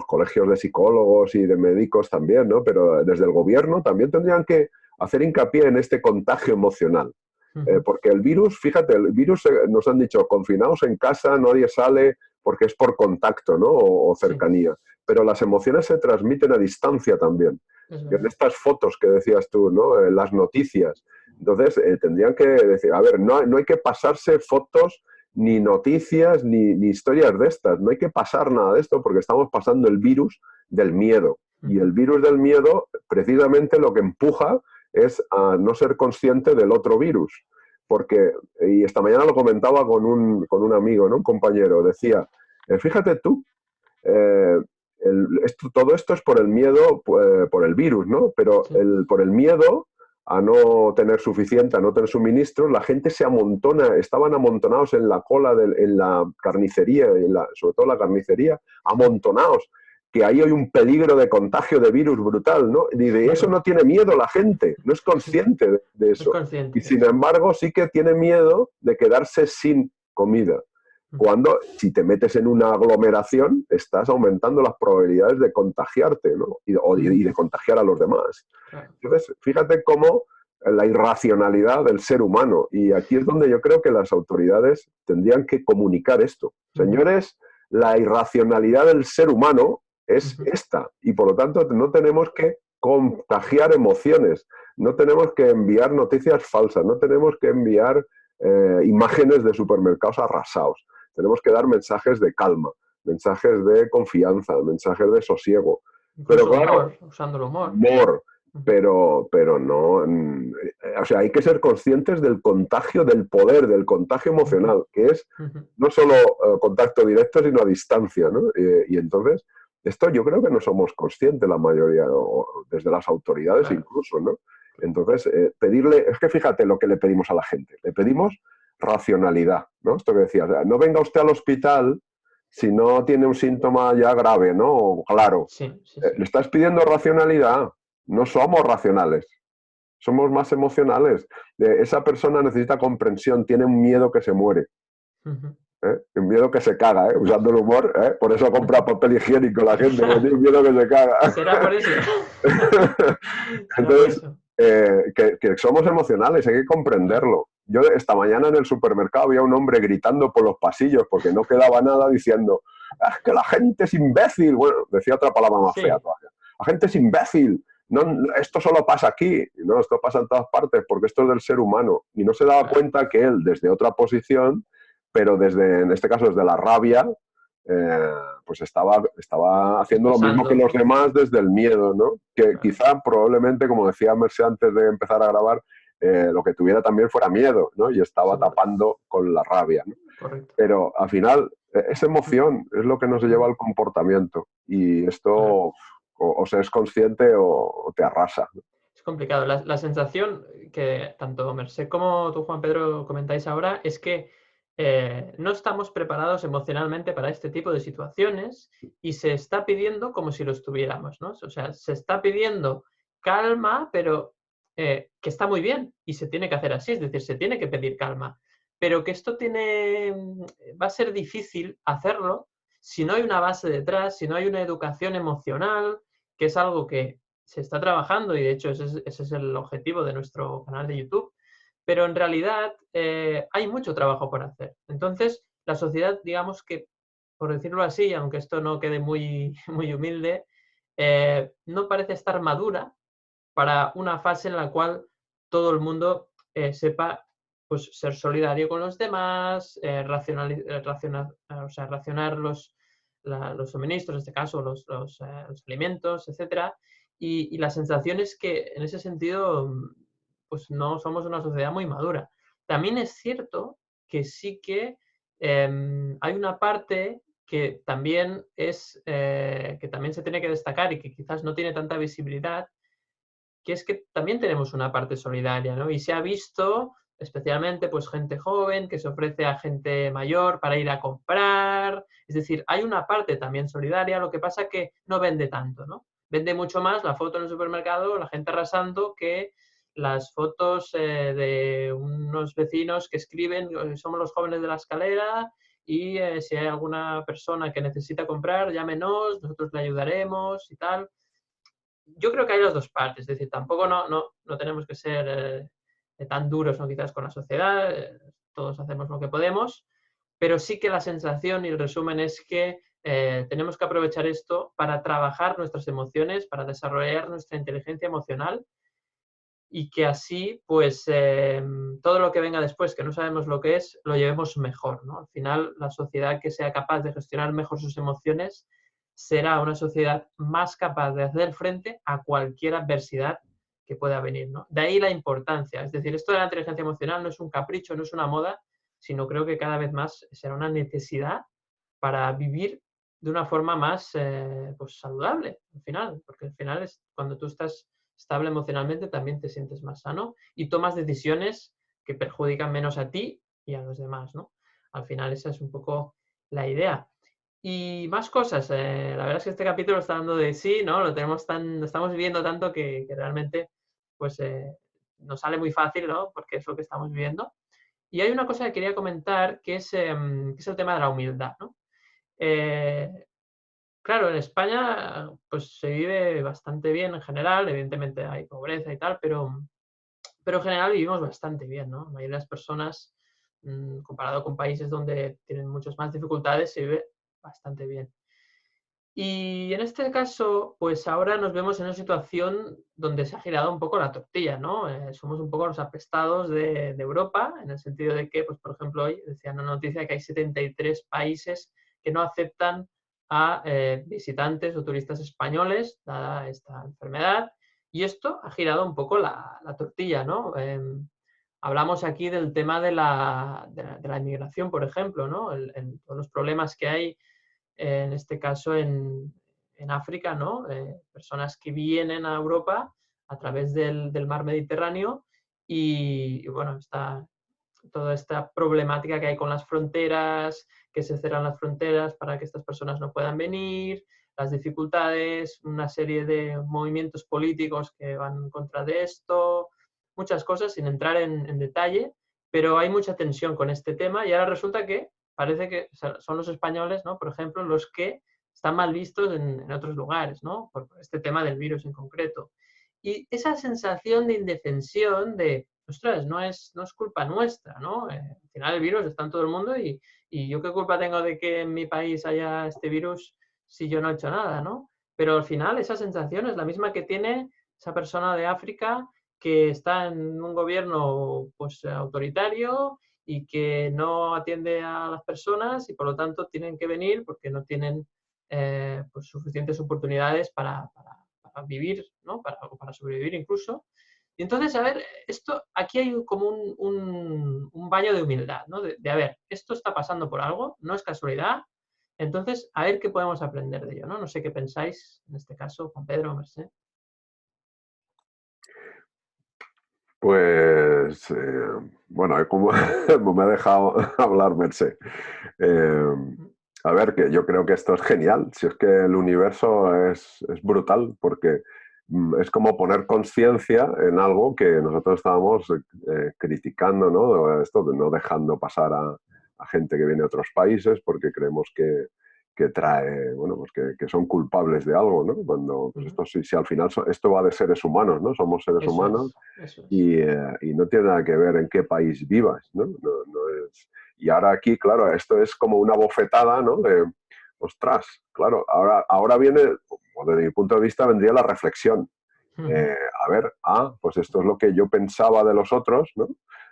colegios de psicólogos y de médicos también, ¿no? Pero desde el gobierno también tendrían que hacer hincapié en este contagio emocional. Porque el virus, fíjate, el virus nos han dicho, confinaos en casa, nadie sale, porque es por contacto, ¿no? O cercanía. Pero las emociones se transmiten a distancia también. En estas fotos que decías tú, ¿no? Las noticias. Entonces, tendrían que decir, a ver, no hay que pasarse fotos, ni noticias, ni historias de estas. No hay que pasar nada de esto porque estamos pasando el virus del miedo. Y el virus del miedo, precisamente lo que empuja es a no ser consciente del otro virus. Porque, y esta mañana lo comentaba con un amigo, ¿no? Un compañero, decía, fíjate tú, todo esto es por el miedo, por el virus, ¿no? Pero por el miedo a no tener suficiente, a no tener suministros, la gente se amontona, estaban amontonados en la cola, en la carnicería, sobre todo la carnicería, amontonados, que ahí hay un peligro de contagio de virus brutal, ¿no? Y de eso no tiene miedo la gente, no es consciente de eso. Y sin embargo sí que tiene miedo de quedarse sin comida. Cuando, si te metes en una aglomeración, estás aumentando las probabilidades de contagiarte, ¿no? Y de contagiar a los demás. Entonces, fíjate cómo la irracionalidad del ser humano. Y aquí es donde yo creo que las autoridades tendrían que comunicar esto. Señores, la irracionalidad del ser humano es esta. Y por lo tanto, no tenemos que contagiar emociones. No tenemos que enviar noticias falsas. No tenemos que enviar imágenes de supermercados arrasados. Tenemos que dar mensajes de calma, mensajes de confianza, mensajes de sosiego. Pero claro, usando el humor. Pero no, o sea, hay que ser conscientes del contagio del poder, del contagio emocional, que es no solo contacto directo, sino a distancia, ¿no? Y entonces, esto yo creo que no somos conscientes la mayoría, desde las autoridades incluso, ¿no? Entonces, pedirle, es que fíjate lo que le pedimos a la gente, le pedimos racionalidad, ¿no? Esto que decías, no venga usted al hospital si no tiene un síntoma ya grave, ¿no? Claro, le estás pidiendo racionalidad, no somos racionales, somos más emocionales. Esa persona necesita comprensión, tiene un miedo que se muere, un miedo que se caga, usando el humor, por eso compra papel higiénico la gente, tiene un miedo que se caga. ¿Será por eso? Entonces, que somos emocionales, hay que comprenderlo. Yo esta mañana en el supermercado había un hombre gritando por los pasillos porque no quedaba nada diciendo, es que la gente es imbécil. Bueno, decía otra palabra más fea todavía. La gente es imbécil. No, esto solo pasa aquí. No, esto pasa en todas partes porque esto es del ser humano. Y no se daba cuenta que él, desde otra posición, pero en este caso desde la rabia, pues estaba haciendo lo mismo que los demás desde el miedo, ¿no? Que quizá, probablemente, como decía Mercè antes de empezar a grabar, lo que tuviera también fuera miedo, ¿no? Y estaba tapando con la rabia, ¿no? Pero al final, esa emoción es lo que nos lleva al comportamiento. Y esto o se es consciente o te arrasa, ¿no? Es complicado. La sensación que tanto Mercè como tú, Juan Pedro, comentáis ahora es que no estamos preparados emocionalmente para este tipo de situaciones y se está pidiendo como si lo estuviéramos, ¿no? O sea, se está pidiendo calma, pero que está muy bien y se tiene que hacer así, es decir, se tiene que pedir calma, pero que esto va a ser difícil hacerlo si no hay una base detrás, si no hay una educación emocional, que es algo que se está trabajando y de hecho ese es el objetivo de nuestro canal de YouTube, pero en realidad hay mucho trabajo por hacer. Entonces, la sociedad, digamos que, por decirlo así, aunque esto no quede muy, muy humilde, no parece estar madura para una fase en la cual todo el mundo sepa pues, ser solidario con los demás, o sea, racionar los suministros, en este caso los alimentos, etcétera. Y la sensación es que en ese sentido pues no somos una sociedad muy madura. También es cierto que sí que hay una parte que también que también se tiene que destacar y que quizás no tiene tanta visibilidad, que es que también tenemos una parte solidaria, ¿no? Y se ha visto especialmente pues gente joven que se ofrece a gente mayor para ir a comprar. Es decir, hay una parte también solidaria, lo que pasa que no vende tanto, ¿no? Vende mucho más la foto en el supermercado, la gente arrasando, que las fotos de unos vecinos que escriben, somos los jóvenes de la escalera y si hay alguna persona que necesita comprar, llámenos, nosotros le ayudaremos y tal. Yo creo que hay las dos partes, es decir, tampoco no tenemos que ser tan duros, ¿no? Quizás con la sociedad, todos hacemos lo que podemos, pero sí que la sensación y el resumen es que tenemos que aprovechar esto para trabajar nuestras emociones, para desarrollar nuestra inteligencia emocional y que así, pues, todo lo que venga después, que no sabemos lo que es, lo llevemos mejor, ¿no? Al final, la sociedad que sea capaz de gestionar mejor sus emociones será una sociedad más capaz de hacer frente a cualquier adversidad que pueda venir, ¿no? De ahí la importancia. Es decir, esto de la inteligencia emocional no es un capricho, no es una moda, sino creo que cada vez más será una necesidad para vivir de una forma más pues saludable, al final, porque al final es cuando tú estás estable emocionalmente también te sientes más sano y tomas decisiones que perjudican menos a ti y a los demás, ¿no? Al final esa es un poco la idea. Y más cosas. La verdad es que este capítulo está dando de sí, ¿no? Lo estamos viviendo tanto que realmente pues nos sale muy fácil, ¿no? Porque es lo que estamos viviendo. Y hay una cosa que quería comentar que es el tema de la humildad, ¿no? Eh, claro, en España pues se vive bastante bien en general, evidentemente hay pobreza y tal, pero en general vivimos bastante bien, ¿no? La mayoría de las personas, comparado con países donde tienen muchas más dificultades, se vive bastante bien. Y en este caso, pues ahora nos vemos en una situación donde se ha girado un poco la tortilla, ¿no? Somos un poco los apestados de Europa, en el sentido de que, pues por ejemplo, hoy decía una noticia que hay 73 países que no aceptan a visitantes o turistas españoles, dada esta enfermedad, y esto ha girado un poco la tortilla, ¿no? Hablamos aquí del tema de la inmigración, por ejemplo, ¿no? Todos los problemas que hay en este caso en África, ¿no? Personas que vienen a Europa a través del mar Mediterráneo y bueno, toda esta problemática que hay con las fronteras, que se cierran las fronteras para que estas personas no puedan venir, las dificultades, una serie de movimientos políticos que van en contra de esto, muchas cosas sin entrar en detalle, pero hay mucha tensión con este tema y ahora resulta que parece que son los españoles, ¿no? Por ejemplo, los que están mal vistos en otros lugares, ¿no? Por este tema del virus en concreto. Y esa sensación de indefensión, de, ostras, no es culpa nuestra, ¿no? Al final el virus está en todo el mundo y yo qué culpa tengo de que en mi país haya este virus si yo no he hecho nada, ¿no? Pero al final esa sensación es la misma que tiene esa persona de África que está en un gobierno pues autoritario y que no atiende a las personas y por lo tanto tienen que venir porque no tienen pues suficientes oportunidades para vivir, ¿no? Para sobrevivir incluso. Y entonces, a ver, aquí hay como un baño de humildad, ¿no? A ver, esto está pasando por algo, no es casualidad, entonces, a ver qué podemos aprender de ello, ¿no? No sé qué pensáis, en este caso, Juan Pedro, Mercé. Pues, bueno, como me ha dejado hablar Mercé. A ver, que yo creo que esto es genial. Si es que el universo es brutal, porque es como poner conciencia en algo que nosotros estábamos criticando, ¿no? Esto de no dejando pasar a gente que viene de otros países porque creemos que que trae, bueno, pues que son culpables de algo, ¿no? Cuando, pues esto, si al final esto va de seres humanos, ¿no? Somos seres humanos eso es. y no tiene nada que ver en qué país vivas, ¿no? No es... Y ahora aquí, claro, esto es como una bofetada, ¿no? De, ostras, claro, ahora viene, o desde mi punto de vista, vendría la reflexión. A ver, pues esto es lo que yo pensaba de los otros, ¿no?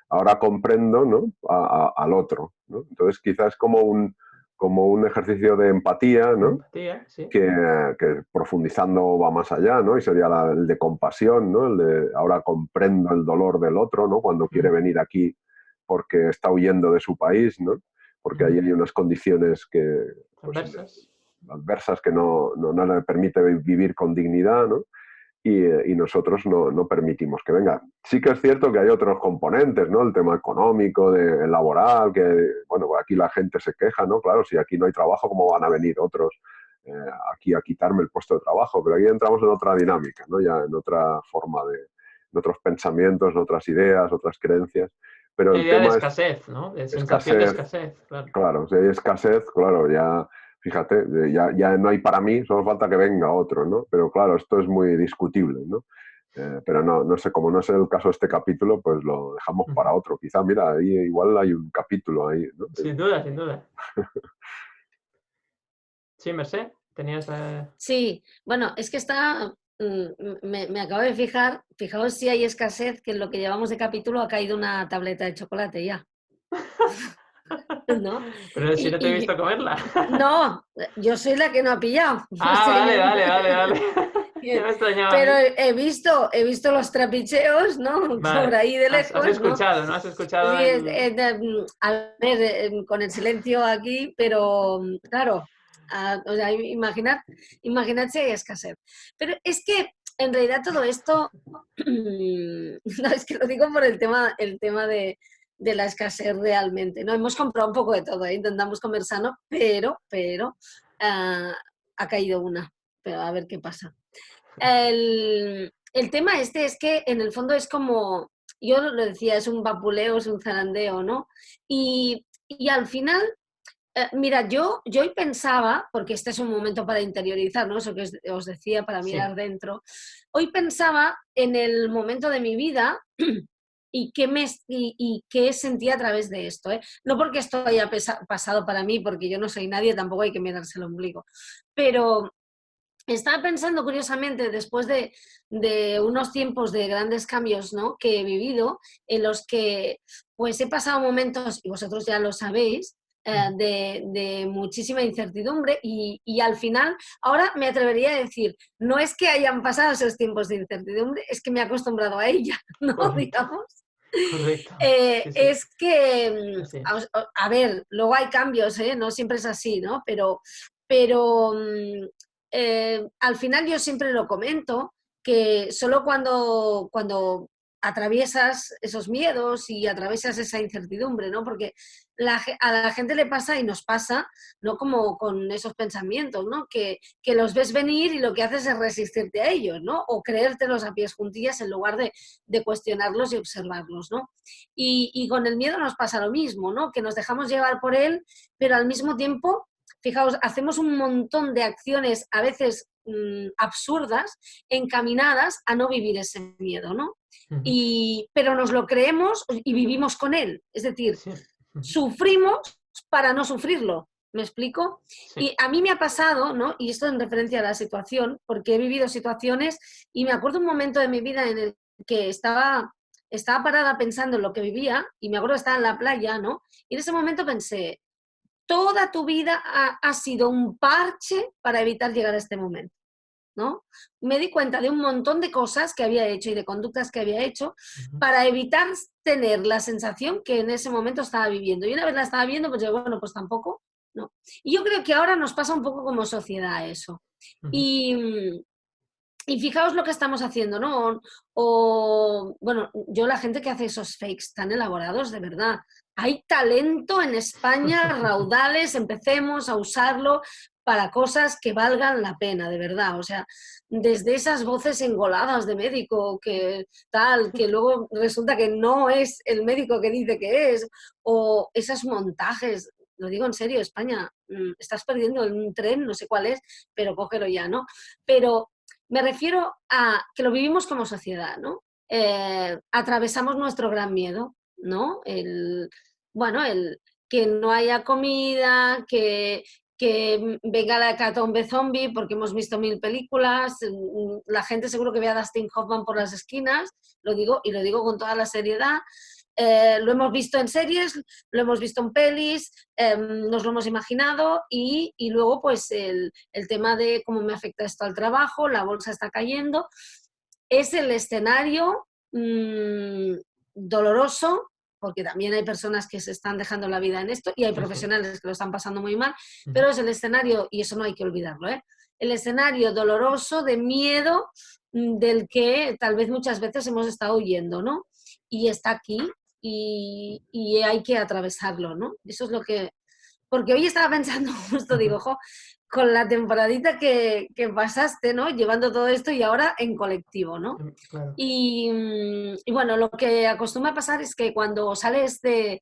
Ahora comprendo, ¿no? Al otro, ¿no? Entonces quizás como un ejercicio de empatía, ¿no? Empatía, sí. Que profundizando va más allá, ¿no? Y sería el de compasión, ¿no? El de ahora comprendo el dolor del otro, ¿no? Cuando quiere venir aquí porque está huyendo de su país, ¿no? Porque ahí hay unas condiciones que, pues, adversas que no le permite vivir con dignidad, ¿no? Y nosotros no permitimos que venga. Sí que es cierto que hay otros componentes, ¿no? El tema económico, laboral, que, bueno, aquí la gente se queja, ¿no? Claro, si aquí no hay trabajo, ¿cómo van a venir otros aquí a quitarme el puesto de trabajo? Pero ahí entramos en otra dinámica, ¿no? Ya en otra forma en otros pensamientos, en otras ideas, otras creencias. Pero la el idea de tema es escasez, ¿no? De sensación de escasez, escasez, claro. claro, si hay escasez, claro, ya... Fíjate, ya no hay para mí, solo falta que venga otro, ¿no? Pero claro, esto es muy discutible, ¿no? Pero no sé, como no es el caso de este capítulo, pues lo dejamos para otro. Quizá, mira, ahí igual hay un capítulo ahí, ¿no? Sin duda, sin duda. Sí, Mercé, tenías... Sí, bueno, es que me acabo de fijar, fijaos si hay escasez, que en lo que llevamos de capítulo ha caído una tableta de chocolate ya. ¿No? Pero si no te he visto comerla. No, yo soy la que no ha pillado. Vale. Ya me extrañaba a Pero mí. he visto los trapicheos, ¿no? Por Vale. ahí de Has lejos, ¿no? escuchado, ¿no? Has escuchado Sí, el... a ver, con el silencio aquí, pero claro, o sea, imaginad si hay escasez. Pero es que en realidad todo esto, no, es que lo digo por el tema de la escasez realmente, ¿no? Hemos comprado un poco de todo, intentamos comer sano, pero ha caído una, pero a ver qué pasa. El tema este es que en el fondo es como, yo lo decía, es un vapuleo, es un zarandeo, ¿no? Y al final, mira, yo hoy pensaba, porque este es un momento para interiorizar, ¿no? Eso que os decía, para mirar dentro, hoy pensaba en el momento de mi vida y qué sentí a través de esto, ¿eh? No porque esto haya pasado para mí, porque yo no soy nadie, tampoco hay que mirarse el ombligo, pero estaba pensando curiosamente, después de unos tiempos de grandes cambios, ¿no?, que he vivido, en los que pues he pasado momentos, y vosotros ya lo sabéis, de muchísima incertidumbre y al final, ahora me atrevería a decir, no es que hayan pasado esos tiempos de incertidumbre, es que me he acostumbrado a ella, ¿no? Digamos. Correcto. Sí. Es que, Así es. a ver, luego hay cambios, ¿eh? No siempre es así, ¿no? Pero al final yo siempre lo comento, que solo cuando atraviesas esos miedos y atraviesas esa incertidumbre, ¿no? Porque a la gente le pasa y nos pasa, ¿no? Como con esos pensamientos, ¿no? Que los ves venir y lo que haces es resistirte a ellos, ¿no? O creértelos a pies juntillas en lugar de cuestionarlos y observarlos, ¿no? Y con el miedo nos pasa lo mismo, ¿no? Que nos dejamos llevar por él, pero al mismo tiempo, fijaos, hacemos un montón de acciones a veces absurdas, encaminadas a no vivir ese miedo, ¿no? Pero nos lo creemos y vivimos con él. Es decir, sufrimos para no sufrirlo. ¿Me explico? Sí. Y a mí me ha pasado, ¿no? Y esto en referencia a la situación, porque he vivido situaciones y me acuerdo un momento de mi vida en el que estaba parada pensando en lo que vivía y me acuerdo de estar en la playa, ¿no? Y en ese momento pensé, toda tu vida ha sido un parche para evitar llegar a este momento, ¿no? Me di cuenta de un montón de cosas que había hecho y de conductas que había hecho para evitar tener la sensación que en ese momento estaba viviendo. Y una vez la estaba viendo, pues yo, bueno, pues tampoco, ¿no? Y yo creo que ahora nos pasa un poco como sociedad eso. Y fijaos lo que estamos haciendo, ¿no? Bueno, yo la gente que hace esos fakes tan elaborados, de verdad, hay talento en España, raudales, empecemos a usarlo para cosas que valgan la pena, de verdad. O sea, desde esas voces engoladas de médico que tal, que luego resulta que no es el médico que dice que es, o esos montajes lo digo en serio, España, estás perdiendo un tren, no sé cuál es, pero cógelo ya, ¿no? Pero me refiero a que lo vivimos como sociedad, ¿no? Atravesamos nuestro gran miedo, ¿no? Bueno, el que no haya comida, que venga la hecatombe zombie, porque hemos visto 1000 películas, la gente seguro que ve a Dustin Hoffman por las esquinas, lo digo, y lo digo con toda la seriedad. Lo hemos visto en series, lo hemos visto en pelis, nos lo hemos imaginado y luego pues el tema de cómo me afecta esto al trabajo, la bolsa está cayendo, es el escenario doloroso, porque también hay personas que se están dejando la vida en esto y hay profesionales que lo están pasando muy mal, pero es el escenario, y eso no hay que olvidarlo, el escenario doloroso de miedo del que tal vez muchas veces hemos estado huyendo, ¿no? Y está aquí y hay que atravesarlo, ¿no? Eso es lo que... Porque hoy estaba pensando justo, digo, jo, con la temporadita que pasaste, ¿no? Llevando todo esto y ahora en colectivo, ¿no? Claro. Y bueno, lo que acostumbra a pasar es que cuando sales de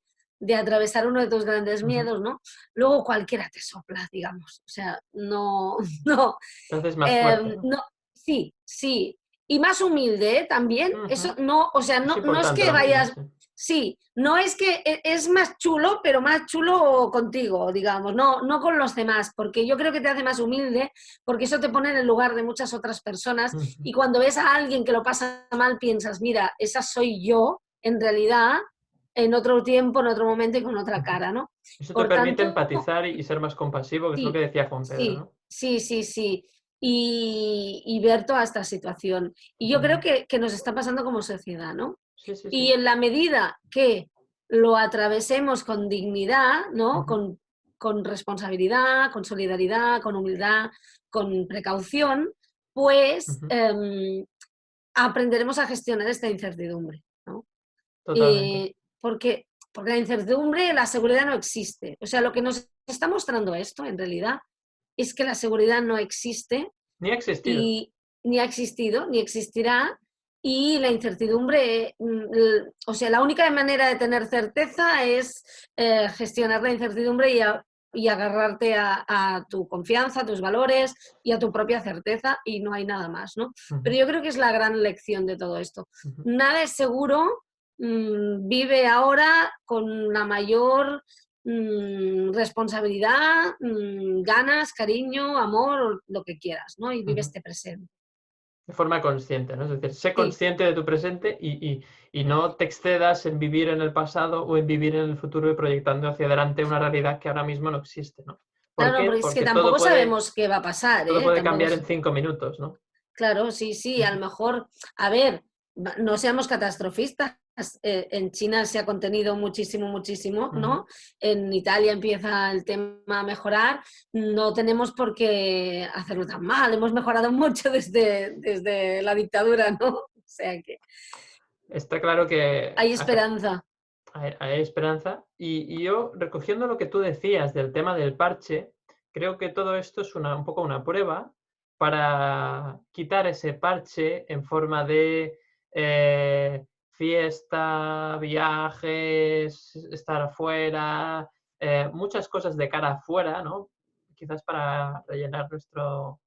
atravesar uno de tus grandes miedos, ¿no? Luego cualquiera te sopla, digamos. O sea, no, no, Te haces más fuerte, ¿no? no, sí, sí. Y más humilde, ¿eh? También. Eso no, o sea, Es no es importante que la humildad, vayas, sí. sí, no es que es más chulo, pero más chulo contigo, digamos, no con los demás, porque yo creo que te hace más humilde, porque eso te pone en el lugar de muchas otras personas y cuando ves a alguien que lo pasa mal piensas, mira, esa soy yo, en realidad, en otro tiempo, en otro momento y con otra cara, ¿no? Eso te Por permite tanto, empatizar y ser más compasivo, que es lo que sí, decía Juan Pedro, sí, ¿no? sí, sí, sí. Y ver toda esta situación. Y yo creo que nos está pasando como sociedad, ¿no? Sí, sí, Y sí. en la medida que lo atravesemos con dignidad, ¿no? Con responsabilidad, con solidaridad, con humildad, con precaución, pues aprenderemos a gestionar esta incertidumbre, ¿no? Totalmente. Porque la incertidumbre, la seguridad no existe. O sea, lo que nos está mostrando esto, en realidad, es que la seguridad no existe Ni ha existido. y ni ha existido, ni existirá, y la incertidumbre, o sea, la única manera de tener certeza es gestionar la incertidumbre y agarrarte a tu confianza, a tus valores y a tu propia certeza, y no hay nada más, ¿no? Pero yo creo que es la gran lección de todo esto. Nada es seguro, vive ahora con la mayor responsabilidad, ganas, cariño, amor, lo que quieras, ¿no? Y vive este presente. De forma consciente, ¿no? Es decir, sé Sí, consciente de tu presente y no te excedas en vivir en el pasado o en vivir en el futuro y proyectando hacia adelante una realidad que ahora mismo no existe, ¿no? ¿Por claro, qué? porque es que Porque todo tampoco puede, sabemos qué va a pasar, todo ¿eh? puede Tampoco, cambiar en 5 minutos, ¿no? claro, sí, sí, a lo mejor, a ver, no seamos catastrofistas. En China se ha contenido muchísimo, muchísimo, ¿no? En Italia empieza el tema a mejorar. No tenemos por qué hacerlo tan mal. Hemos mejorado mucho desde la dictadura, ¿no? O sea que Está claro que hay esperanza. hay esperanza. Y yo, recogiendo lo que tú decías del tema del parche, creo que todo esto es un poco una prueba para quitar ese parche en forma de fiesta, viajes, estar afuera, muchas cosas de cara afuera, ¿no? Quizás para rellenar nuestro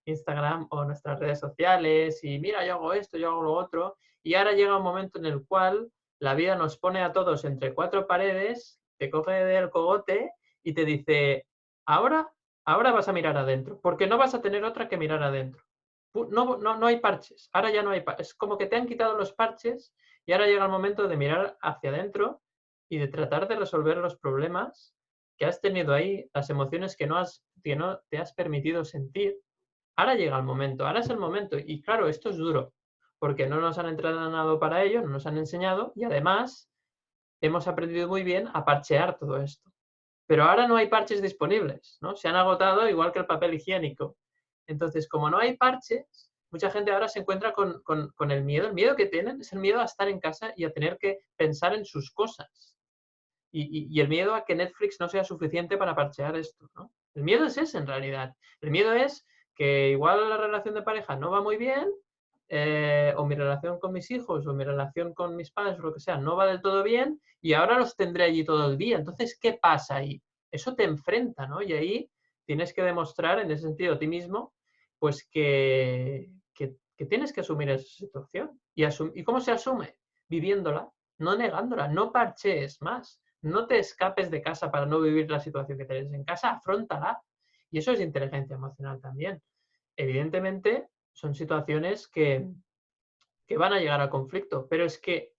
Instagram o nuestras redes sociales y mira, yo hago esto, yo hago lo otro. Y ahora llega un momento en el cual la vida nos pone a todos entre cuatro paredes, te coge del cogote y te dice, ahora, ahora vas a mirar adentro, porque no vas a tener otra que mirar adentro. No hay parches, ahora ya no hay parches. Es como que te han quitado los parches y ahora llega el momento de mirar hacia adentro y de tratar de resolver los problemas que has tenido ahí, las emociones que no te has permitido sentir. Ahora llega el momento, ahora es el momento. Y claro, esto es duro, porque no nos han entrenado para ello, no nos han enseñado y además hemos aprendido muy bien a parchear todo esto. Pero ahora no hay parches disponibles, ¿no? Se han agotado igual que el papel higiénico. Entonces, como no hay parches, mucha gente ahora se encuentra con el miedo. El miedo que tienen es el miedo a estar en casa y a tener que pensar en sus cosas. Y el miedo a que Netflix no sea suficiente para parchear esto, ¿no? El miedo es ese en realidad. El miedo es que igual la relación de pareja no va muy bien, o mi relación con mis hijos, o mi relación con mis padres, o lo que sea, no va del todo bien, y ahora los tendré allí todo el día. Entonces, ¿qué pasa ahí? eso te enfrenta, ¿no? Y ahí tienes que demostrar, en ese sentido, a ti mismo, pues que tienes que asumir esa situación. ¿Y cómo se asume? Viviéndola, no negándola, no parchees más, no te escapes de casa para no vivir la situación que tienes en casa, afróntala. Y eso es inteligencia emocional también. Evidentemente, son situaciones que van a llegar al conflicto, pero es que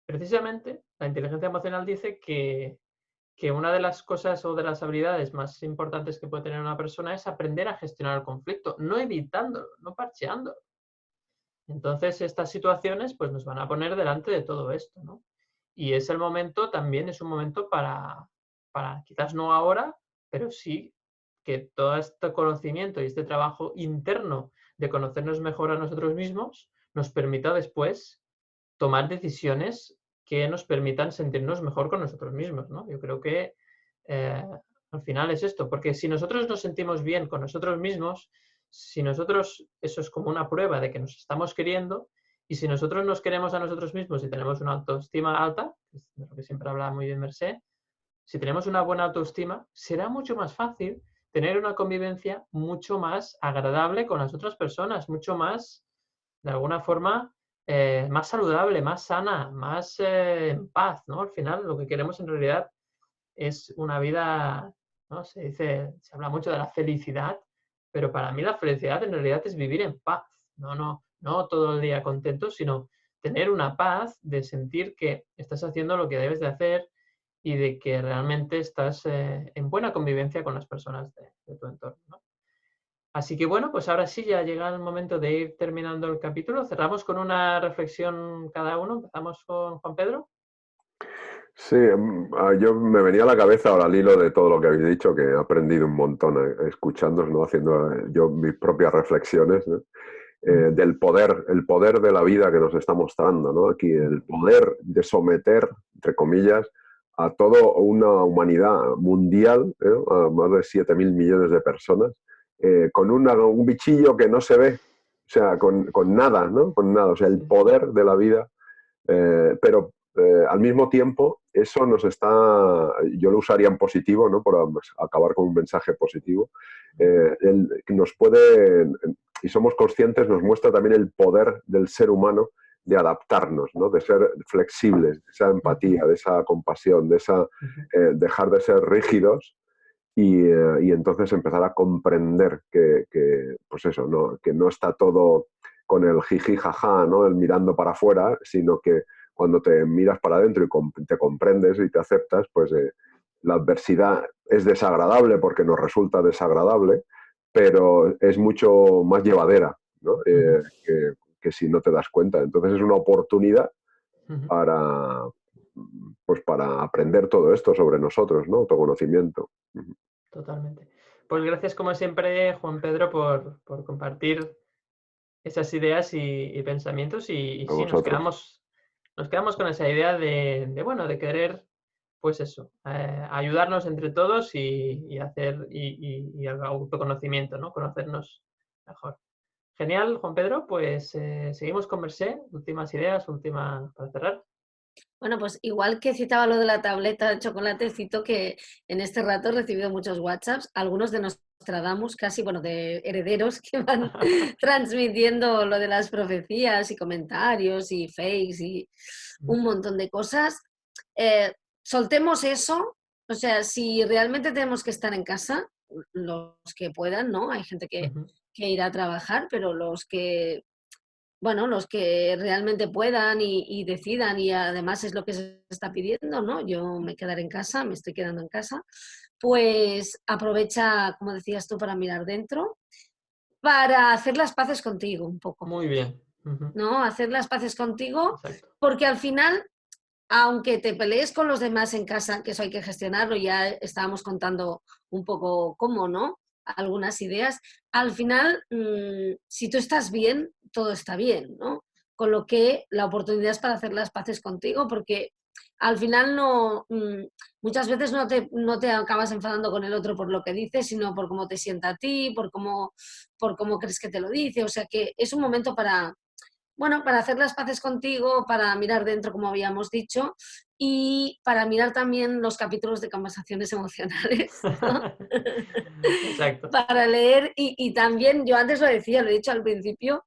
precisamente la inteligencia emocional dice que una de las cosas o de las habilidades más importantes que puede tener una persona es aprender a gestionar el conflicto, no evitándolo, no parcheándolo. Entonces, estas situaciones pues, nos van a poner delante de todo esto, ¿no? Y es el momento, también es un momento para, quizás no ahora, pero sí que todo este conocimiento y este trabajo interno de conocernos mejor a nosotros mismos nos permita después tomar decisiones que nos permitan sentirnos mejor con nosotros mismos, ¿no? Yo creo que al final es esto, porque si nosotros nos sentimos bien con nosotros mismos, si nosotros, eso es como una prueba de que nos estamos queriendo, y si nosotros nos queremos a nosotros mismos y tenemos una autoestima alta, que es de lo que siempre habla muy bien Mercé, si tenemos una buena autoestima, será mucho más fácil tener una convivencia mucho más agradable con las otras personas, mucho más, de alguna forma, más saludable, más sana, más en paz, ¿no? Al final lo que queremos en realidad es una vida, ¿no? Se habla mucho de la felicidad, pero para mí la felicidad en realidad es vivir en paz, no todo el día contento, sino tener una paz de sentir que estás haciendo lo que debes de hacer y de que realmente estás en buena convivencia con las personas de tu entorno, ¿no? Así que bueno, pues ahora sí ya llega el momento de ir terminando el capítulo. Cerramos con una reflexión cada uno. Empezamos con Juan Pedro. Sí, yo me venía a la cabeza ahora al hilo de todo lo que habéis dicho, que he aprendido un montón escuchándoos, ¿no? Haciendo yo mis propias reflexiones, ¿no? Del poder, el poder de la vida que nos está mostrando, ¿no? Aquí el poder de someter, entre comillas, a toda una humanidad mundial, a más de 7.000 millones de personas, con un bichillo que no se ve, o sea, con nada, ¿no? Con nada, o sea, el poder de la vida, pero al mismo tiempo eso nos está, yo lo usaría en positivo, ¿no? Por acabar con un mensaje positivo, nos puede, y somos conscientes, nos muestra también el poder del ser humano de adaptarnos, ¿no? De ser flexibles, de esa empatía, de esa compasión, de esa dejar de ser rígidos y entonces empezar a comprender pues eso, ¿no? Que no está todo con el jiji jaja, ¿no? El mirando para afuera, sino que cuando te miras para adentro y te comprendes y te aceptas, pues la adversidad es desagradable porque nos resulta desagradable, pero es mucho más llevadera, ¿no? Que si no te das cuenta. Entonces es una oportunidad para, pues para aprender todo esto sobre nosotros, ¿no? Autoconocimiento. Totalmente. Pues gracias como siempre, Juan Pedro, por compartir esas ideas y pensamientos y A sí, vosotros. nos quedamos con esa idea bueno, de querer, pues eso, ayudarnos entre todos y hacer y el autoconocimiento, ¿no? Conocernos mejor. Genial, Juan Pedro, pues seguimos con Mercé, últimas ideas, última para cerrar. Bueno, pues igual que citaba lo de la tableta de chocolate, cito que en este rato he recibido muchos WhatsApps, algunos de Nostradamus, casi, bueno, de herederos que van transmitiendo lo de las profecías y comentarios y fakes y un montón de cosas. Soltemos eso, o sea, si realmente tenemos que estar en casa, los que puedan, ¿no? Hay gente que irá a trabajar, pero los que realmente puedan y decidan, y además es lo que se está pidiendo, ¿no? Yo me quedaré en casa, me estoy quedando en casa, pues aprovecha, como decías tú, para mirar dentro, para hacer las paces contigo un poco, Muy bien. ¿no? Hacer las paces contigo, Exacto. porque al final, aunque te pelees con los demás en casa, que eso hay que gestionarlo, ya estábamos contando un poco cómo, ¿no? Algunas ideas, al final, si tú estás bien, todo está bien, ¿no? Con lo que la oportunidad es para hacer las paces contigo, porque al final muchas veces no te acabas enfadando con el otro por lo que dice, sino por cómo te sienta a ti, por cómo crees que te lo dice, o sea que es un momento bueno, para hacer las paces contigo, para mirar dentro, como habíamos dicho, y para mirar también los capítulos de conversaciones emocionales, ¿no? Exacto. Para leer y también, yo antes lo decía, lo he dicho al principio,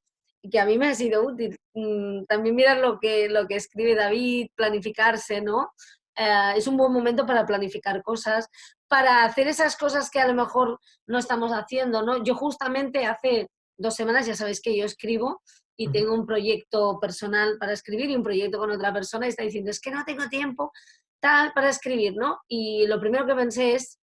que a mí me ha sido útil. También mirar lo que escribe David, planificarse, ¿no? Es un buen momento para planificar cosas, para hacer esas cosas que a lo mejor no estamos haciendo, ¿no? Yo justamente hace 2 semanas, ya sabéis que yo escribo y tengo un proyecto personal para escribir y un proyecto con otra persona y está diciendo, es que no tengo tiempo tal para escribir, ¿no? Y lo primero que pensé es,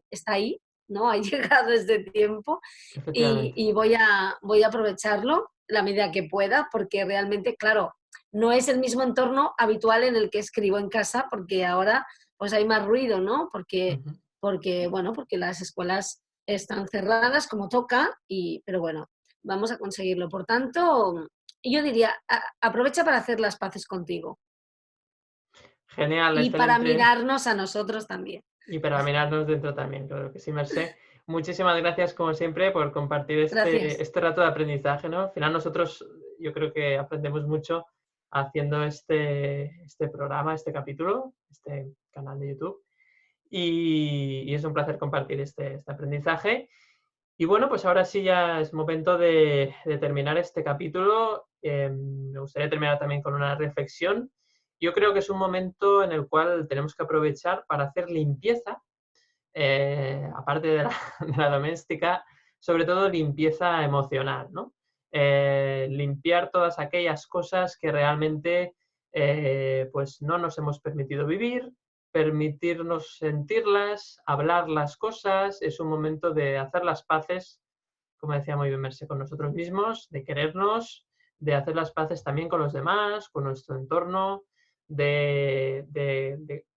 está ahí, ¿no? Ha llegado este tiempo Efectivamente. y voy a aprovecharlo la medida que pueda, porque realmente, claro, no es el mismo entorno habitual en el que escribo en casa, porque ahora pues hay más ruido, ¿no? Ujú. Bueno, porque las escuelas están cerradas como toca, pero bueno, vamos a conseguirlo. Por tanto, yo diría, aprovecha para hacer las paces contigo Genial, y para excelente. mirarnos a nosotros también. Y para mirarnos dentro también, claro que sí, Mercé. Muchísimas gracias, como siempre, por compartir Gracias. este rato de aprendizaje, ¿no? Al final nosotros, yo creo que aprendemos mucho haciendo este programa, este capítulo, este canal de YouTube. Y es un placer compartir este aprendizaje. Y bueno, pues ahora sí ya es momento de terminar este capítulo. Me gustaría terminar también con una reflexión. Yo creo que es un momento en el cual tenemos que aprovechar para hacer limpieza, aparte de la, de la doméstica, sobre todo limpieza emocional, ¿no? Limpiar todas aquellas cosas que realmente pues no nos hemos permitido vivir, permitirnos sentirlas, hablar las cosas, es un momento de hacer las paces, como decía muy bien Mercé, con nosotros mismos, de querernos, de hacer las paces también con los demás, con nuestro entorno, de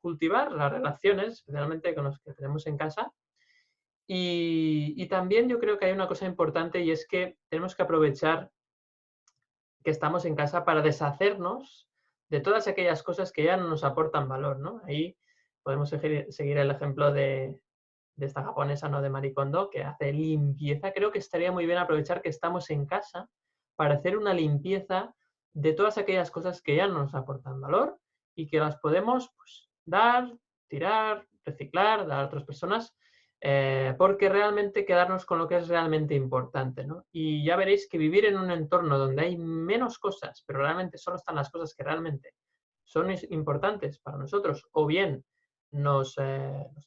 cultivar las relaciones, especialmente con los que tenemos en casa. Y también yo creo que hay una cosa importante y es que tenemos que aprovechar que estamos en casa para deshacernos de todas aquellas cosas que ya no nos aportan valor, ¿no? Ahí podemos seguir el ejemplo de esta japonesa, ¿no? De Marie Kondo, que hace limpieza. Creo que estaría muy bien aprovechar que estamos en casa para hacer una limpieza de todas aquellas cosas que ya no nos aportan valor y que las podemos pues, dar, tirar, reciclar, dar a otras personas, porque realmente quedarnos con lo que es realmente importante, ¿no? Y ya veréis que vivir en un entorno donde hay menos cosas, pero realmente solo están las cosas que realmente son importantes para nosotros, o bien nos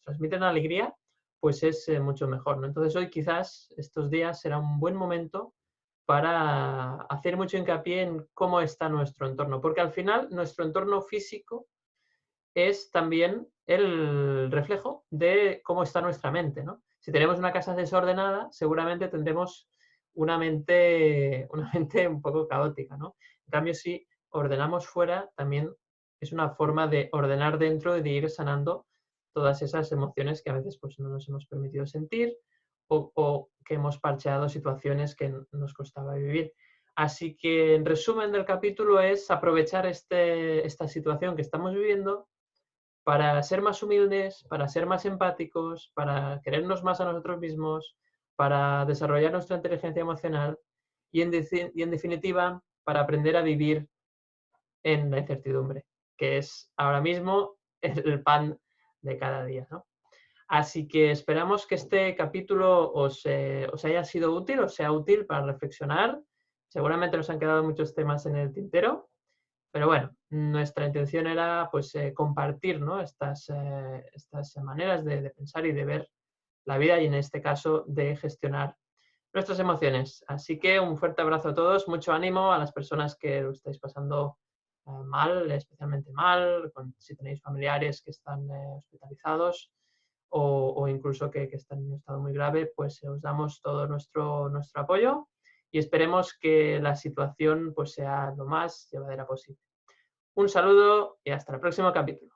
transmiten alegría, pues es mucho mejor, ¿no? Entonces hoy quizás estos días será un buen momento para hacer mucho hincapié en cómo está nuestro entorno, porque al final nuestro entorno físico es también el reflejo de cómo está nuestra mente, ¿no? Si tenemos una casa desordenada, seguramente tendremos una mente un poco caótica, ¿no? En cambio, si ordenamos fuera, también es una forma de ordenar dentro y de ir sanando todas esas emociones que a veces pues, no nos hemos permitido sentir o que hemos parcheado situaciones que nos costaba vivir. Así que, en resumen del capítulo, es aprovechar esta situación que estamos viviendo para ser más humildes, para ser más empáticos, para querernos más a nosotros mismos, para desarrollar nuestra inteligencia emocional y en definitiva, para aprender a vivir en la incertidumbre, que es ahora mismo el pan de cada día, ¿no? Así que esperamos que este capítulo os haya sido útil, os sea útil para reflexionar. Seguramente nos han quedado muchos temas en el tintero, pero bueno, nuestra intención era pues compartir, ¿no? estas maneras de pensar y de ver la vida y en este caso de gestionar nuestras emociones. Así que un fuerte abrazo a todos, mucho ánimo a las personas que lo estáis pasando mal, especialmente mal, si tenéis familiares que están hospitalizados o incluso que están en un estado muy grave, pues os damos todo nuestro apoyo y esperemos que la situación pues, sea lo más llevadera posible. Un saludo y hasta el próximo capítulo.